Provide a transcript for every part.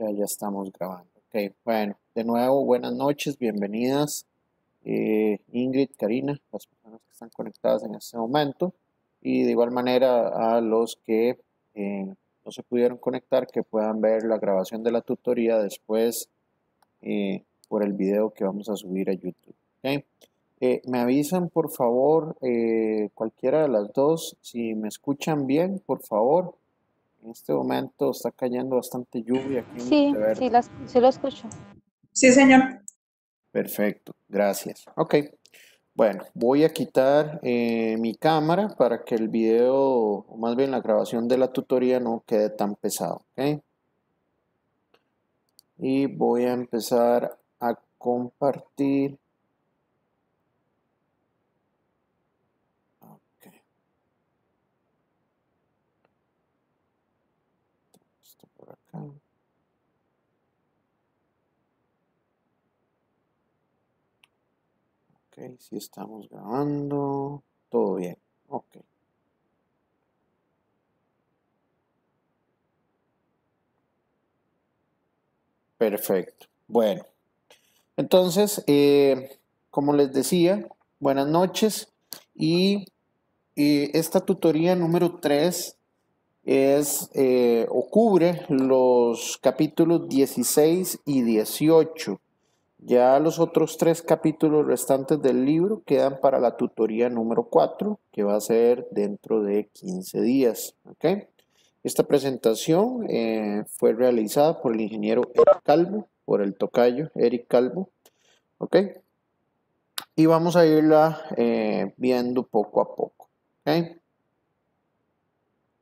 Ya estamos grabando. Ok, bueno, de nuevo, buenas noches, bienvenidas Ingrid, Karina, las personas que están conectadas en este momento, y de igual manera a los que no se pudieron conectar, que puedan ver la grabación de la tutoría después por el video que vamos a subir a YouTube. Ok, me avisan por favor, cualquiera de las dos, si me escuchan bien, por favor. En este momento está cayendo bastante lluvia aquí en Sí, Monteverde. sí lo escucho. Sí, señor. Perfecto, gracias. Ok, bueno, voy a quitar mi cámara para que el video, o más bien la grabación de la tutoría, no quede tan pesado. Ok, y voy a empezar a compartir. Ok, esto por acá. Ok, si estamos grabando, todo bien. Ok, perfecto. Bueno, entonces, como les decía, buenas noches y esta tutoría número 3 es o cubre los capítulos 16 y 18. Ya los otros tres capítulos restantes del libro quedan para la tutoría número 4, que va a ser dentro de 15 días. ¿Ok? Esta presentación fue realizada por el ingeniero Eric Calvo, por el tocayo Eric Calvo. ¿Ok? Y vamos a irla viendo poco a poco. ¿Ok?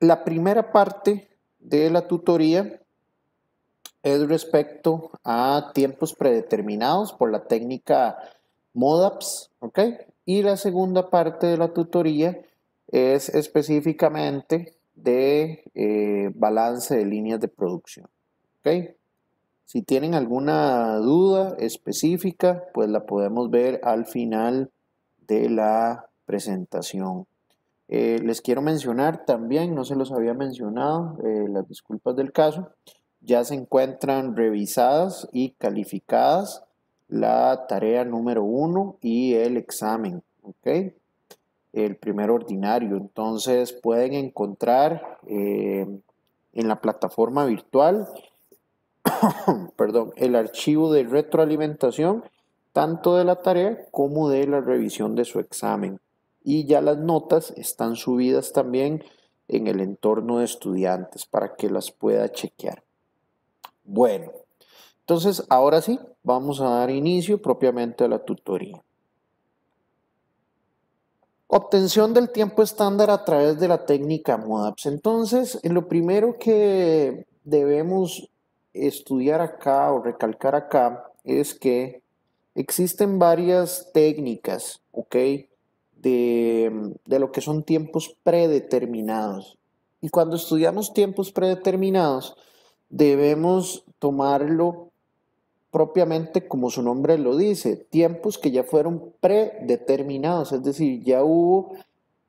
La primera parte de la tutoría es respecto a tiempos predeterminados por la técnica MODAPS, ¿ok? Y la segunda parte de la tutoría es específicamente de balance de líneas de producción, ¿ok? Si tienen alguna duda específica, pues la podemos ver al final de la presentación. Les quiero mencionar también, no se los había mencionado, las disculpas del caso, ya se encuentran revisadas y calificadas la tarea número 1 y el examen, ¿ok? El primer ordinario. Entonces pueden encontrar en la plataforma virtual, perdón, el archivo de retroalimentación tanto de la tarea como de la revisión de su examen. Y ya las notas están subidas también en el entorno de estudiantes para que las pueda chequear. Bueno, entonces ahora sí, vamos a dar inicio propiamente a la tutoría. Obtención del tiempo estándar a través de la técnica MODAPS. Entonces, lo primero que debemos estudiar acá o recalcar acá es que existen varias técnicas, ¿ok? De lo que son tiempos predeterminados. Y cuando estudiamos tiempos predeterminados, debemos tomarlo propiamente como su nombre lo dice, tiempos que ya fueron predeterminados, es decir, ya hubo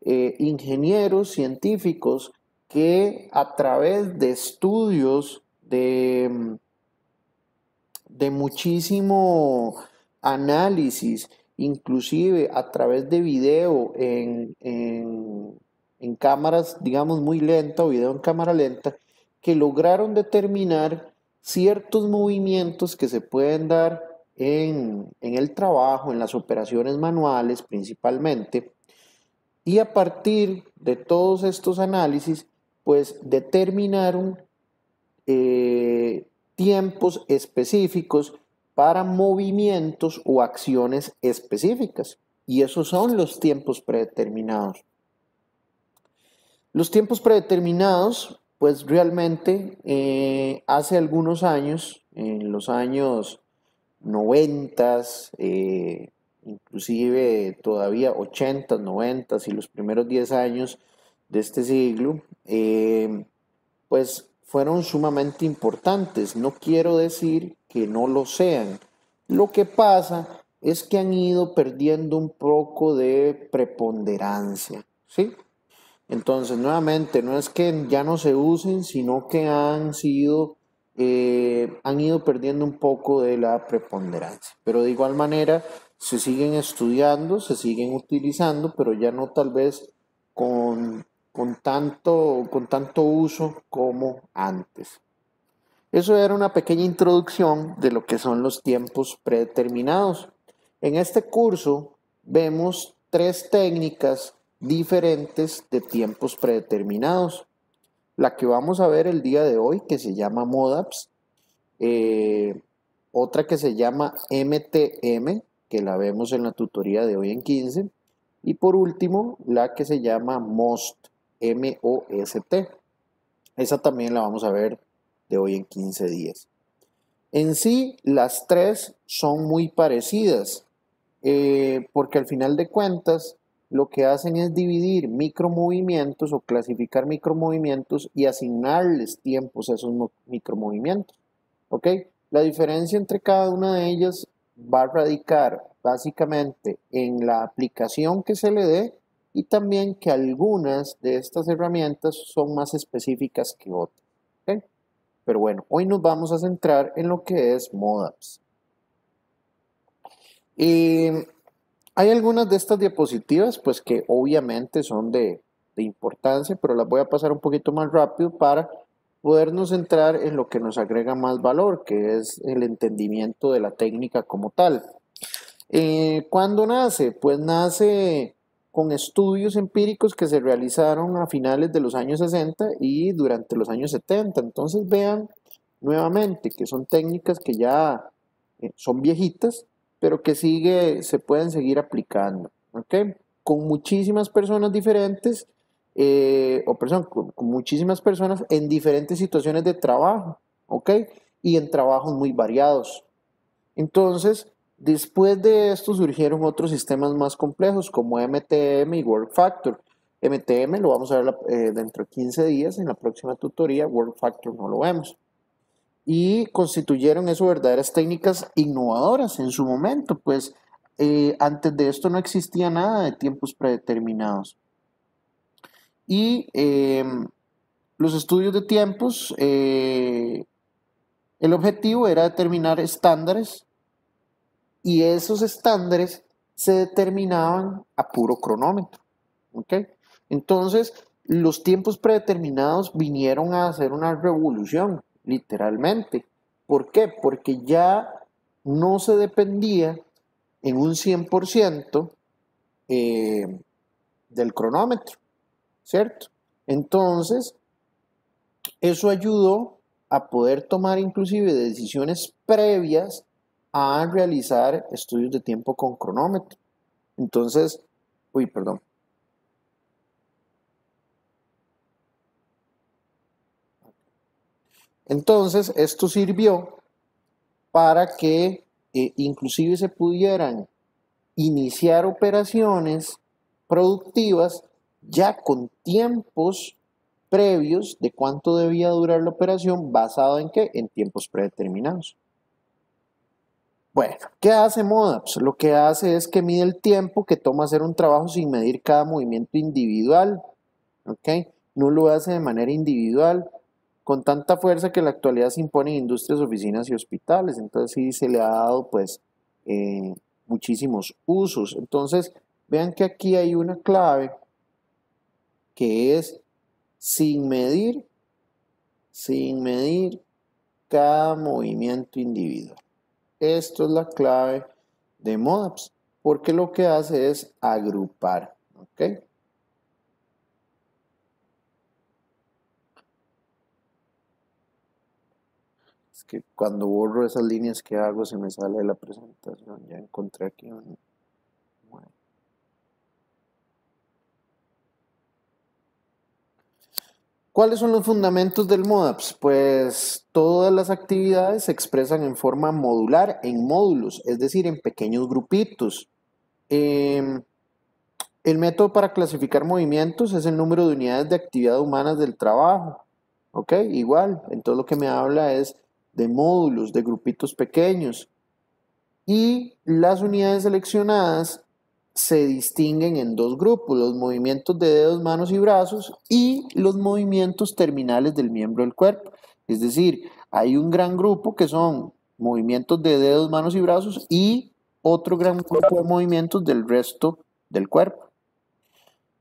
ingenieros científicos que a través de estudios de muchísimo análisis, inclusive a través de video en cámaras, digamos, muy lenta o video en cámara lenta, que lograron determinar ciertos movimientos que se pueden dar en el trabajo, en las operaciones manuales principalmente, y a partir de todos estos análisis, pues determinaron tiempos específicos para movimientos o acciones específicas. Y esos son los tiempos predeterminados. Los tiempos predeterminados, pues realmente hace algunos años, en los años 90, inclusive todavía 80, 90 y los primeros 10 años de este siglo, pues fueron sumamente importantes. No quiero decir que no lo sean. Lo que pasa es que han ido perdiendo un poco de preponderancia, ¿sí? Entonces, nuevamente, no es que ya no se usen, sino que han sido han ido perdiendo un poco de la preponderancia. Pero de igual manera se siguen estudiando, se siguen utilizando, pero ya no tal vez con tanto uso como antes. Eso era una pequeña introducción de lo que son los tiempos predeterminados. En este curso vemos tres técnicas diferentes de tiempos predeterminados. La que vamos a ver el día de hoy, que se llama MODAPS, otra que se llama MTM, que la vemos en la tutoría de hoy en 15, y por último, la que se llama MOST, M-O-S-T. Esa también la vamos a ver de hoy en 15 días. En sí, las tres son muy parecidas, porque al final de cuentas, lo que hacen es dividir micromovimientos o clasificar micromovimientos y asignarles tiempos a esos micromovimientos. ¿Ok? La diferencia entre cada una de ellas va a radicar básicamente en la aplicación que se le dé y también que algunas de estas herramientas son más específicas que otras. ¿Ok? Pero bueno, hoy nos vamos a centrar en lo que es MODAPS. Hay algunas de estas diapositivas, pues que obviamente son de importancia, pero las voy a pasar un poquito más rápido para podernos centrar en lo que nos agrega más valor, que es el entendimiento de la técnica como tal. ¿Cuándo nace? Pues nace con estudios empíricos que se realizaron a finales de los años 60 y durante los años 70. Entonces vean nuevamente que son técnicas que ya son viejitas, pero que se pueden seguir aplicando, ¿ok? Con muchísimas personas diferentes, con muchísimas personas en diferentes situaciones de trabajo, ¿ok? Y en trabajos muy variados. Entonces, después de esto surgieron otros sistemas más complejos como MTM y Work Factor. MTM lo vamos a ver dentro de 15 días en la próxima tutoría, Work Factor no lo vemos. Y constituyeron eso verdaderas técnicas innovadoras en su momento, pues antes de esto no existía nada de tiempos predeterminados. Y los estudios de tiempos, el objetivo era determinar estándares y esos estándares se determinaban a puro cronómetro. ¿Ok? Entonces, los tiempos predeterminados vinieron a hacer una revolución, literalmente. ¿Por qué? Porque ya no se dependía en un 100% del cronómetro, ¿cierto? Entonces, eso ayudó a poder tomar inclusive decisiones previas a realizar estudios de tiempo con cronómetro. Entonces, perdón. Entonces, esto sirvió para que inclusive se pudieran iniciar operaciones productivas ya con tiempos previos de cuánto debía durar la operación basado en qué? En tiempos predeterminados. Bueno, ¿qué hace MODAPS? Lo que hace es que mide el tiempo que toma hacer un trabajo sin medir cada movimiento individual, ¿ok? No lo hace de manera individual, con tanta fuerza que en la actualidad se impone en industrias, oficinas y hospitales. Entonces sí se le ha dado pues muchísimos usos. Entonces vean que aquí hay una clave que es sin medir cada movimiento individual. Esto es la clave de MODAPS, porque lo que hace es agrupar, ¿ok? Es que cuando borro esas líneas que hago se me sale de la presentación. Ya encontré aquí un... Bueno. ¿Cuáles son los fundamentos del MODAPS? Pues todas las actividades se expresan en forma modular, en módulos, es decir, en pequeños grupitos. El método para clasificar movimientos es el número de unidades de actividad humanas del trabajo. ¿Ok? Igual, entonces lo que me habla es de módulos, de grupitos pequeños. Y las unidades seleccionadas se distinguen en dos grupos, los movimientos de dedos, manos y brazos y los movimientos terminales del miembro del cuerpo. Es decir, Hay un gran grupo que son movimientos de dedos, manos y brazos y otro gran grupo de movimientos del resto del cuerpo.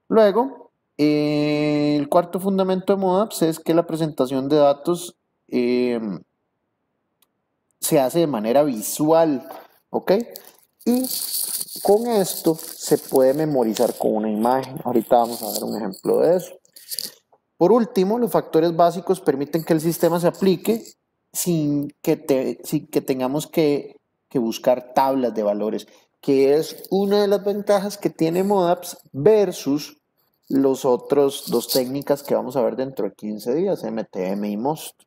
Luego, el cuarto fundamento de MODAPS es que la presentación de datos se hace de manera visual, ¿ok? Y con esto se puede memorizar con una imagen. Ahorita vamos a ver un ejemplo de eso. Por último, los factores básicos permiten que el sistema se aplique sin que tengamos que buscar tablas de valores, que es una de las ventajas que tiene MODAPS versus los otros dos técnicas que vamos a ver dentro de 15 días, MTM y MOST.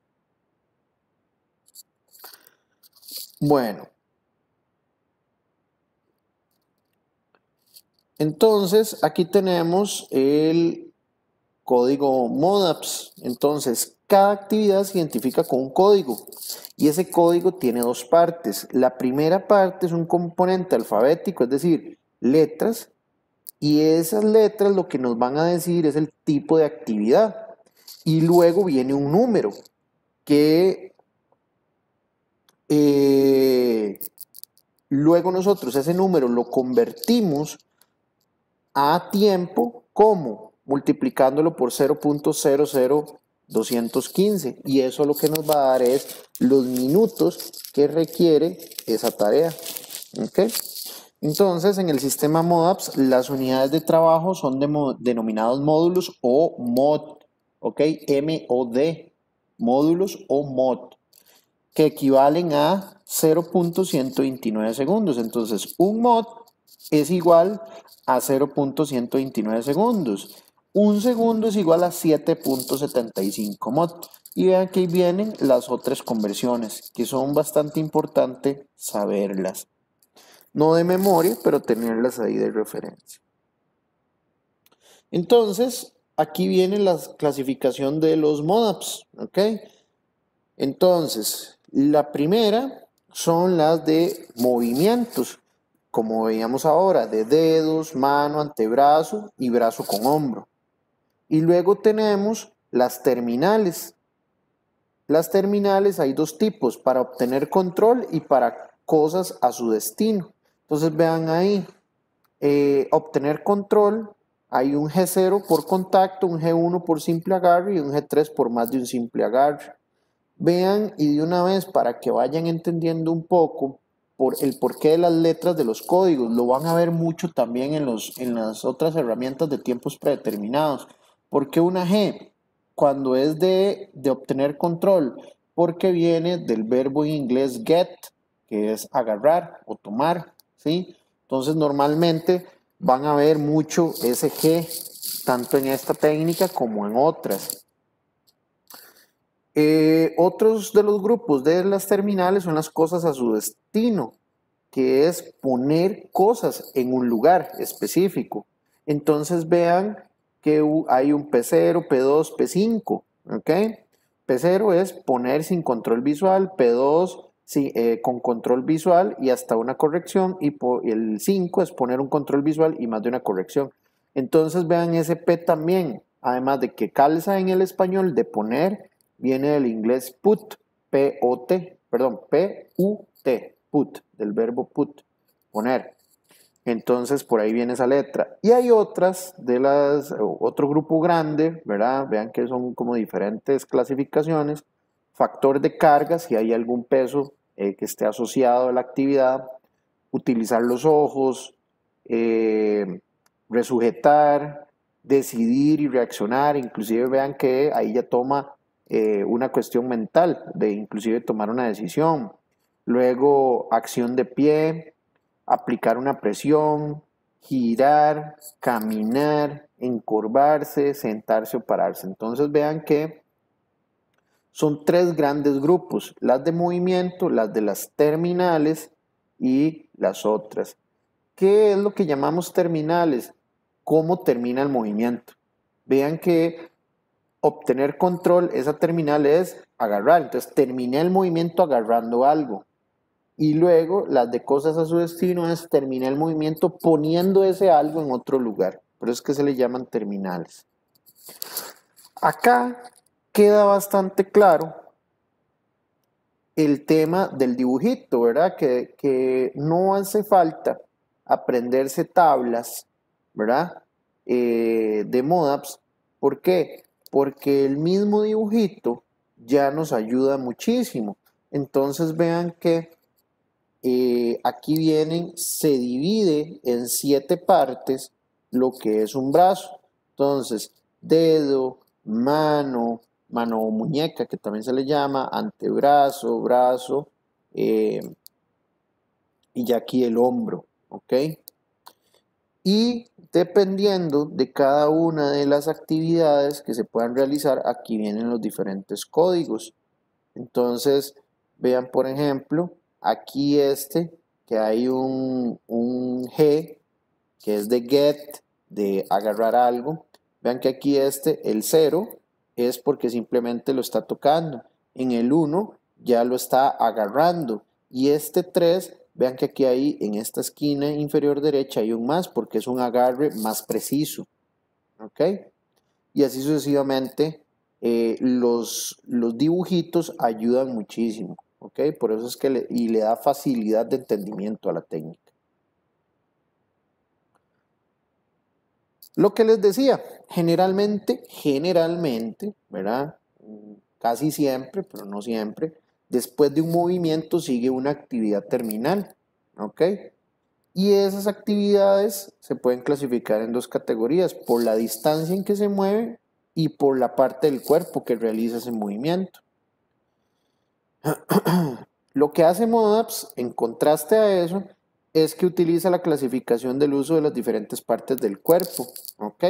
Bueno, entonces aquí tenemos el código MODAPS. Entonces, cada actividad se identifica con un código y ese código tiene dos partes. La primera parte es un componente alfabético, es decir, letras, y esas letras lo que nos van a decir es el tipo de actividad. Y luego viene un número que luego nosotros ese número lo convertimos a tiempo como multiplicándolo por 0.00215 y eso lo que nos va a dar es los minutos que requiere esa tarea. ¿Okay? Entonces, en el sistema MODAPS, las unidades de trabajo son denominados módulos o mod, ¿ok? M-O-D, módulos o mod, que equivalen a 0.129 segundos. Entonces, un mod es igual a 0.129 segundos. Un segundo es igual a 7.75 mod. Y vean que ahí vienen las otras conversiones, que son bastante importantes saberlas. No de memoria, pero tenerlas ahí de referencia. Entonces, aquí viene la clasificación de los MODAPS, ¿ok? Entonces, la primera son las de movimientos, como veíamos ahora, de dedos, mano, antebrazo y brazo con hombro. Y luego tenemos las terminales. Las terminales hay dos tipos, para obtener control y para cosas a su destino. Entonces vean ahí, obtener control, hay un G0 por contacto, un G1 por simple agarre y un G3 por más de un simple agarre. Vean y de una vez para que vayan entendiendo un poco el porqué de las letras de los códigos. Lo van a ver mucho también en las otras herramientas de tiempos predeterminados. ¿Por qué una G? Cuando es de obtener control, porque viene del verbo en inglés get, que es agarrar o tomar, ¿sí? Entonces normalmente van a ver mucho ese G, tanto en esta técnica como en otras. Otros de los grupos de las terminales son las cosas a su destino, que es poner cosas en un lugar específico. Entonces vean que hay un P0, P2, P5, ¿ok? P0 es poner sin control visual, P2 con control visual y hasta una corrección, y el 5 es poner un control visual y más de una corrección. Entonces vean ese P también, además de que calza en el español de poner, viene del inglés put, P-O-T, perdón, P-U-T, put, del verbo put, poner. Entonces por ahí viene esa letra. Y hay otras otro grupo grande, ¿verdad? Vean que son como diferentes clasificaciones. Factor de carga, si hay algún peso que esté asociado a la actividad. Utilizar los ojos, resujetar, decidir y reaccionar. Inclusive vean que ahí ya toma una cuestión mental de inclusive tomar una decisión. Luego acción de pie, aplicar una presión, girar, caminar, encorvarse, sentarse o pararse. Entonces vean que son tres grandes grupos, las de movimiento, las de las terminales y las otras. ¿Qué es lo que llamamos terminales? ¿Cómo termina el movimiento? Vean que obtener control, esa terminal es agarrar. Entonces terminé el movimiento agarrando algo. Y luego las de cosas a su destino es terminé el movimiento poniendo ese algo en otro lugar. Por eso es que se le llaman terminales. Acá queda bastante claro el tema del dibujito, ¿verdad? Que no hace falta aprenderse tablas, ¿verdad? De MODAPS. ¿Por qué? Porque el mismo dibujito ya nos ayuda muchísimo. Entonces vean que aquí vienen, se divide en 7 partes lo que es un brazo. Entonces, dedo, mano o muñeca, que también se le llama, antebrazo, brazo, eh, y ya aquí el hombro, ¿ok? Y dependiendo de cada una de las actividades que se puedan realizar, aquí vienen los diferentes códigos. Entonces, vean por ejemplo, aquí que hay un G, que es de get, de agarrar algo. Vean que aquí el 0, es porque simplemente lo está tocando. En el 1 ya lo está agarrando. Y este 3, vean que aquí hay, en esta esquina inferior derecha, hay un más, porque es un agarre más preciso. ¿Ok? Y así sucesivamente, los dibujitos ayudan muchísimo, ¿ok? Por eso es que le da facilidad de entendimiento a la técnica. Lo que les decía, generalmente, ¿verdad? Casi siempre, pero no siempre, después de un movimiento sigue una actividad terminal, ¿ok? Y esas actividades se pueden clasificar en 2 categorías, por la distancia en que se mueve y por la parte del cuerpo que realiza ese movimiento. Lo que hace MODAPS, en contraste a eso, es que utiliza la clasificación del uso de las diferentes partes del cuerpo, ¿ok?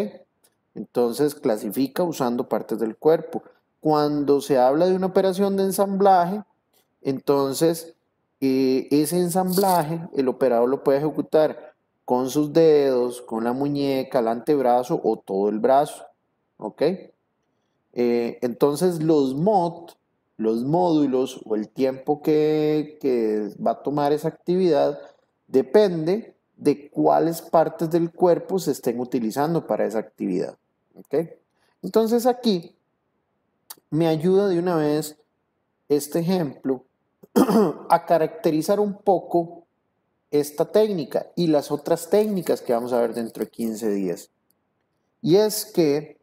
Entonces clasifica usando partes del cuerpo. Cuando se habla de una operación de ensamblaje, entonces ese ensamblaje el operador lo puede ejecutar con sus dedos, con la muñeca, el antebrazo o todo el brazo, ¿ok? Entonces los módulos o el tiempo que va a tomar esa actividad depende de cuáles partes del cuerpo se estén utilizando para esa actividad. ¿Ok? Entonces aquí me ayuda de una vez este ejemplo a caracterizar un poco esta técnica y las otras técnicas que vamos a ver dentro de 15 días. Y es que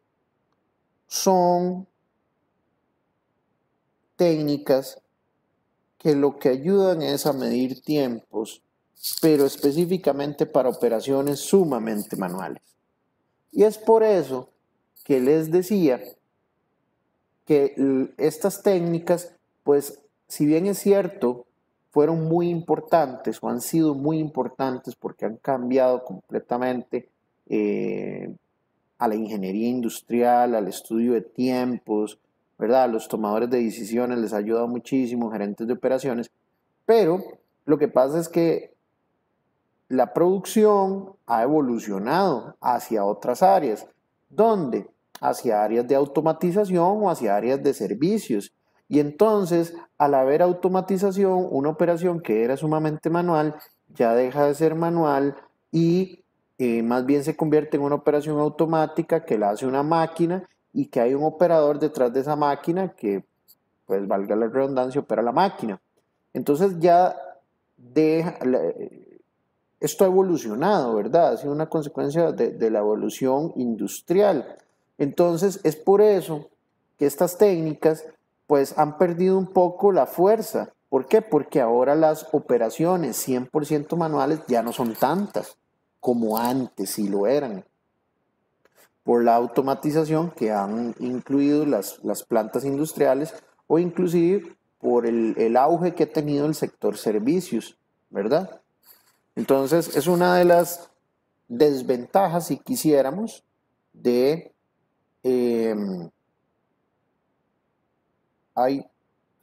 son técnicas que lo que ayudan es a medir tiempos, pero específicamente para operaciones sumamente manuales. Y es por eso que les decía que estas técnicas, pues, si bien es cierto, fueron muy importantes o han sido muy importantes porque han cambiado completamente a la ingeniería industrial, al estudio de tiempos, ¿verdad? A los tomadores de decisiones les ha ayudado muchísimo, gerentes de operaciones, pero lo que pasa es que la producción ha evolucionado hacia otras áreas. ¿Dónde? Hacia áreas de automatización o hacia áreas de servicios. Y entonces, al haber automatización, una operación que era sumamente manual ya deja de ser manual y más bien se convierte en una operación automática que la hace una máquina y que hay un operador detrás de esa máquina que, pues valga la redundancia, opera la máquina. Entonces ya deja, esto ha evolucionado, ¿verdad? Ha sido una consecuencia de la evolución industrial. Entonces, es por eso que estas técnicas pues han perdido un poco la fuerza. ¿Por qué? Porque ahora las operaciones 100% manuales ya no son tantas como antes sí lo eran. Por la automatización que han incluido las plantas industriales o inclusive por el auge que ha tenido el sector servicios, ¿verdad? Entonces, es una de las desventajas, si quisiéramos, de... ay,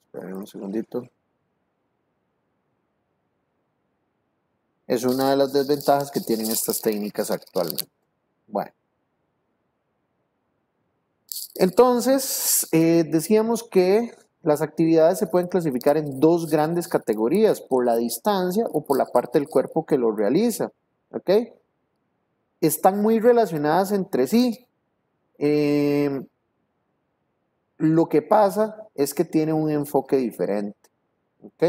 esperen un segundito. Es una de las desventajas que tienen estas técnicas actualmente. Bueno. Entonces, decíamos que las actividades se pueden clasificar en 2 grandes categorías, por la distancia o por la parte del cuerpo que lo realiza. ¿Ok? Están muy relacionadas entre sí. Lo que pasa es que tiene un enfoque diferente. ¿ok?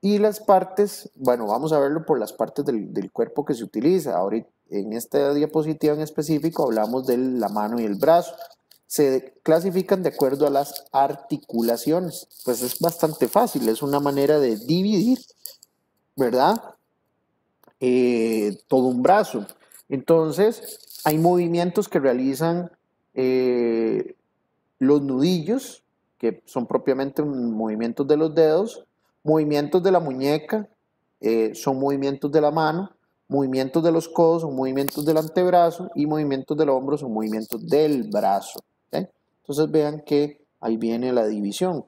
Y las partes, bueno, vamos a verlo por las partes del cuerpo que se utiliza. Ahorita, en esta diapositiva en específico, hablamos de la mano y el brazo. Se clasifican de acuerdo a las articulaciones. Pues es bastante fácil, es una manera de dividir, ¿verdad? Todo un brazo. Entonces, hay movimientos que realizan los nudillos, que son propiamente movimientos de los dedos, movimientos de la muñeca, son movimientos de la mano, movimientos de los codos son movimientos del antebrazo y movimientos del hombro son movimientos del brazo. ¿Okay? Entonces vean que ahí viene la división.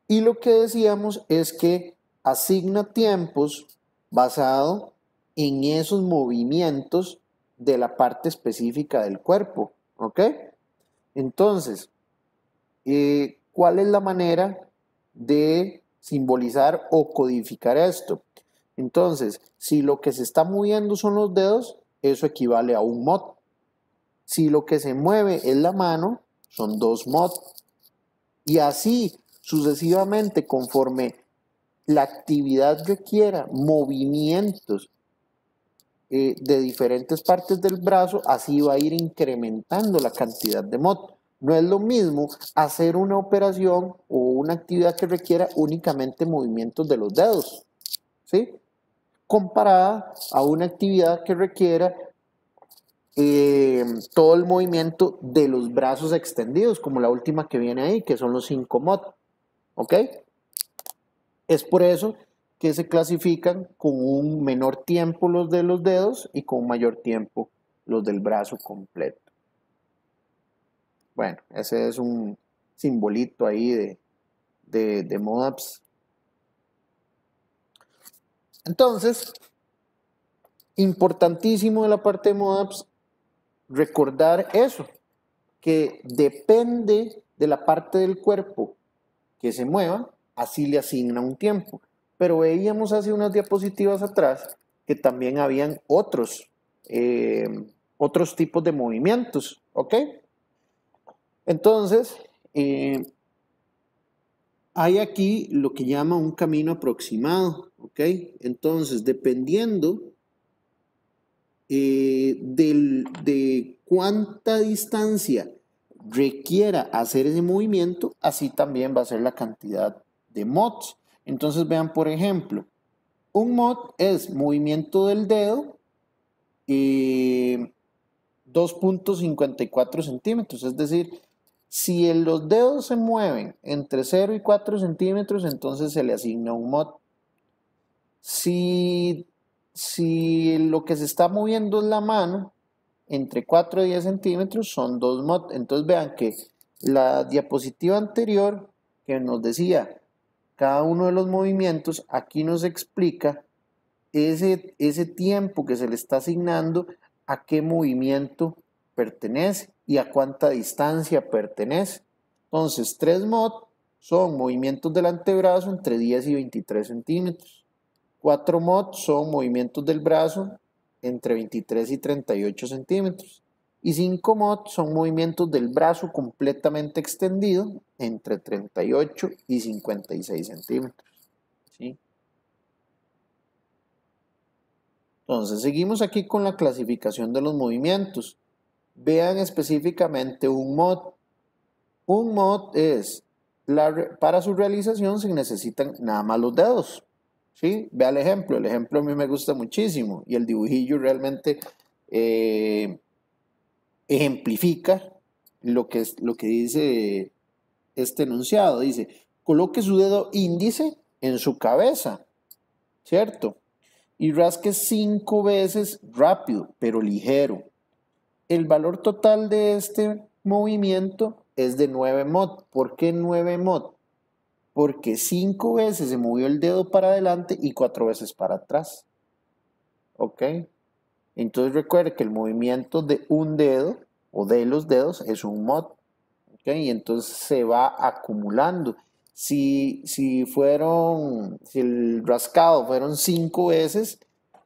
Y lo que decíamos es que asigna tiempos basado en esos movimientos de la parte específica del cuerpo. ¿Ok? Entonces, ¿cuál es la manera de simbolizar o codificar esto? Entonces, si lo que se está moviendo son los dedos, eso equivale a un mod. Si lo que se mueve es la mano, son 2 mod. Y así sucesivamente, conforme la actividad requiera movimientos de diferentes partes del brazo, así va a ir incrementando la cantidad de mod. No es lo mismo hacer una operación o una actividad que requiera únicamente movimientos de los dedos, ¿sí? Comparada a una actividad que requiera todo el movimiento de los brazos extendidos, como la última que viene ahí, que son los 5 mod, ¿ok? Es por eso que se clasifican con un menor tiempo los de los dedos y con un mayor tiempo los del brazo completo. Bueno, ese es un simbolito ahí de MODAPS. Entonces, importantísimo de la parte de MODAPS recordar eso, que depende de la parte del cuerpo que se mueva, así le asigna un tiempo. Pero veíamos hace unas diapositivas atrás que también habían otros tipos de movimientos, ¿ok? Entonces, hay aquí lo que llama un camino aproximado, ¿ok? Entonces, dependiendo de cuánta distancia requiera hacer ese movimiento, así también va a ser la cantidad de mods. Entonces vean, por ejemplo, un mod es movimiento del dedo 2.54 centímetros, es decir, si los dedos se mueven entre 0 y 4 centímetros, entonces se le asigna un mod. Si lo que se está moviendo es la mano, entre 4 y 10 centímetros son 2 mod. Entonces vean que la diapositiva anterior que nos decía cada uno de los movimientos, aquí nos explica ese tiempo que se le está asignando a qué movimiento pertenece y a cuánta distancia pertenece. Entonces 3 mod son movimientos del antebrazo entre 10 y 23 centímetros. 4 mod son movimientos del brazo entre 23 y 38 centímetros. Y 5 mod son movimientos del brazo completamente extendido entre 38 y 56 centímetros. ¿Sí? Entonces, seguimos aquí con la clasificación de los movimientos. Vean específicamente un mod. Un mod es, para su realización se necesitan nada más los dedos. ¿Sí? Vea el ejemplo a mí me gusta muchísimo y el dibujillo realmente ejemplifica lo que dice este enunciado. Dice, coloque su dedo índice en su cabeza, ¿cierto? Y rasque 5 veces rápido, pero ligero. El valor total de este movimiento es de 9 mod. ¿Por qué 9 mod? Porque 5 veces se movió el dedo para adelante y 4 veces para atrás. ¿Ok? Entonces recuerde que el movimiento de un dedo o de los dedos es un mod. ¿Ok? Y entonces se va acumulando. Si el rascado fueron 5 veces,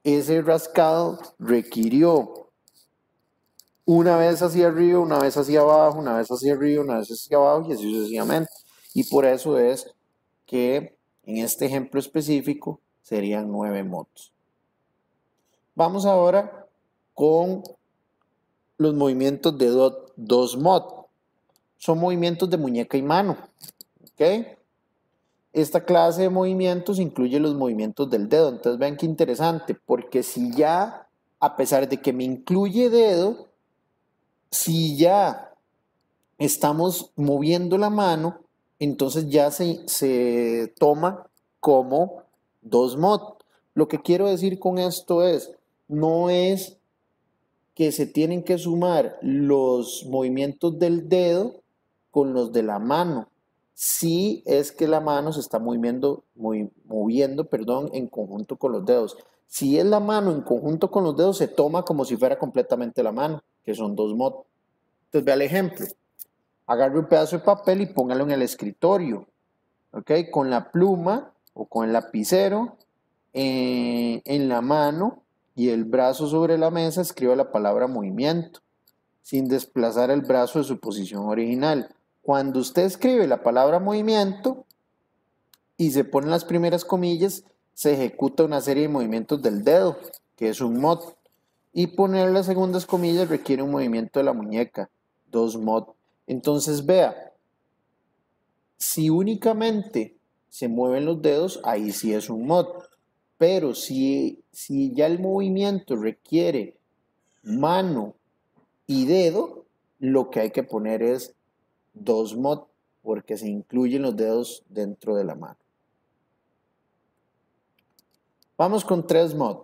ese rascado requirió una vez hacia arriba, una vez hacia abajo, una vez hacia arriba, una vez hacia abajo y así sucesivamente. Y por eso es que en este ejemplo específico serían 9 mods. Vamos ahora con los movimientos de dos mod. Son movimientos de muñeca y mano. ¿Ok? Esta clase de movimientos incluye los movimientos del dedo. Entonces vean qué interesante, porque si ya, a pesar de que me incluye dedo, si ya estamos moviendo la mano, entonces ya se toma como dos mod. Lo que quiero decir con esto es, no es que se tienen que sumar los movimientos del dedo con los de la mano. Sí es que la mano se está moviendo, en conjunto con los dedos. Si es la mano en conjunto con los dedos, se toma como si fuera completamente la mano, que son dos mod. Entonces vea el ejemplo. Agarre un pedazo de papel y póngalo en el escritorio, ¿ok? Con la pluma o con el lapicero en la mano y el brazo sobre la mesa, escriba la palabra movimiento, sin desplazar el brazo de su posición original. Cuando usted escribe la palabra movimiento y se ponen las primeras comillas, se ejecuta una serie de movimientos del dedo, que es un mod. Y poner las segundas comillas requiere un movimiento de la muñeca, dos mod. Entonces vea, si únicamente se mueven los dedos, ahí sí es un mod. Pero si ya el movimiento requiere mano y dedo, lo que hay que poner es dos mod, porque se incluyen los dedos dentro de la mano. Vamos con tres mod.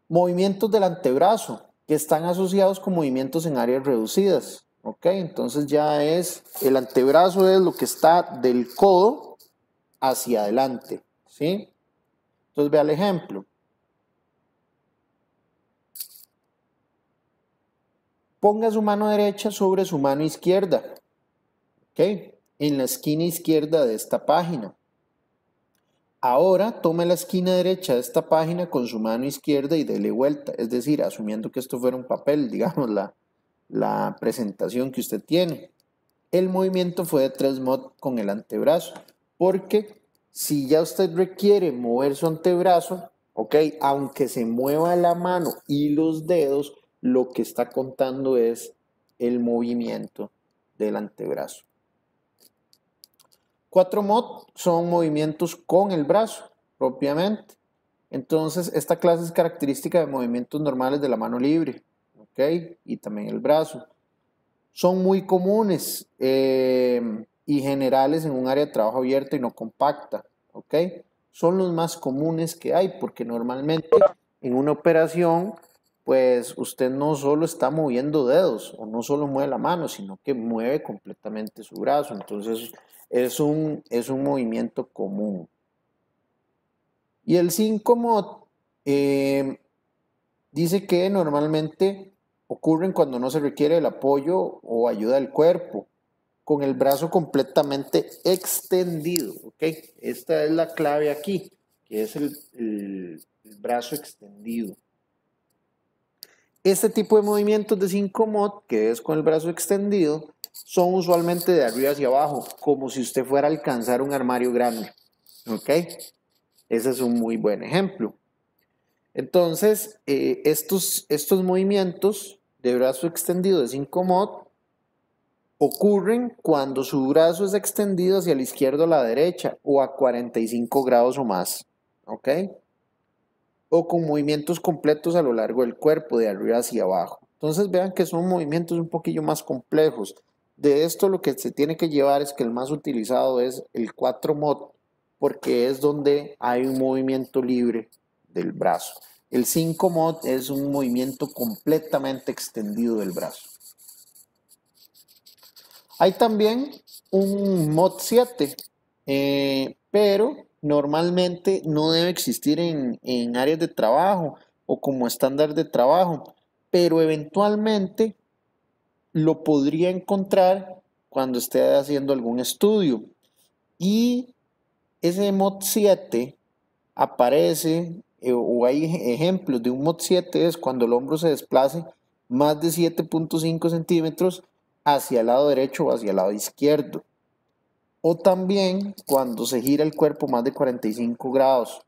Movimientos del antebrazo, que están asociados con movimientos en áreas reducidas. ¿Ok? Entonces ya es, el antebrazo es lo que está del codo hacia adelante. ¿Sí? Entonces vea el ejemplo. Ponga su mano derecha sobre su mano izquierda. ¿Ok? En la esquina izquierda de esta página. Ahora tome la esquina derecha de esta página con su mano izquierda y dele vuelta. Es decir, asumiendo que esto fuera un papel, digamos, la presentación que usted tiene. El movimiento fue de 3 mod con el antebrazo. Porque si ya usted requiere mover su antebrazo, ok, aunque se mueva la mano y los dedos, lo que está contando es el movimiento del antebrazo. 4 mod son movimientos con el brazo, propiamente. Entonces, esta clase es característica de movimientos normales de la mano libre, ¿ok? Y también el brazo. Son muy comunes y generales en un área de trabajo abierta y no compacta, ¿ok? Son los más comunes que hay porque normalmente en una operación, pues usted no solo está moviendo dedos o no solo mueve la mano, sino que mueve completamente su brazo. Entonces, es un movimiento común. Y el 5 mod dice que normalmente ocurren cuando no se requiere el apoyo o ayuda del cuerpo, con el brazo completamente extendido, ¿ok? Esta es la clave aquí, que es el brazo extendido. Este tipo de movimientos de 5 mod, que es con el brazo extendido, son usualmente de arriba hacia abajo, como si usted fuera a alcanzar un armario grande, ¿ok? Ese es un muy buen ejemplo. Entonces, estos movimientos de brazo extendido de 5 mod ocurren cuando su brazo es extendido hacia la izquierda o la derecha o a 45 grados o más, ¿ok? O con movimientos completos a lo largo del cuerpo, de arriba hacia abajo. Entonces vean que son movimientos un poquillo más complejos. De esto lo que se tiene que llevar es que el más utilizado es el 4 mod, porque es donde hay un movimiento libre del brazo. El 5 mod es un movimiento completamente extendido del brazo. Hay también un mod 7, pero normalmente no debe existir en áreas de trabajo o como estándar de trabajo, pero eventualmente lo podría encontrar cuando esté haciendo algún estudio. Y ese mod 7 aparece, o hay ejemplos de un mod 7, es cuando el hombro se desplace más de 7.5 centímetros hacia el lado derecho o hacia el lado izquierdo. o también cuando se gira el cuerpo más de 45 grados.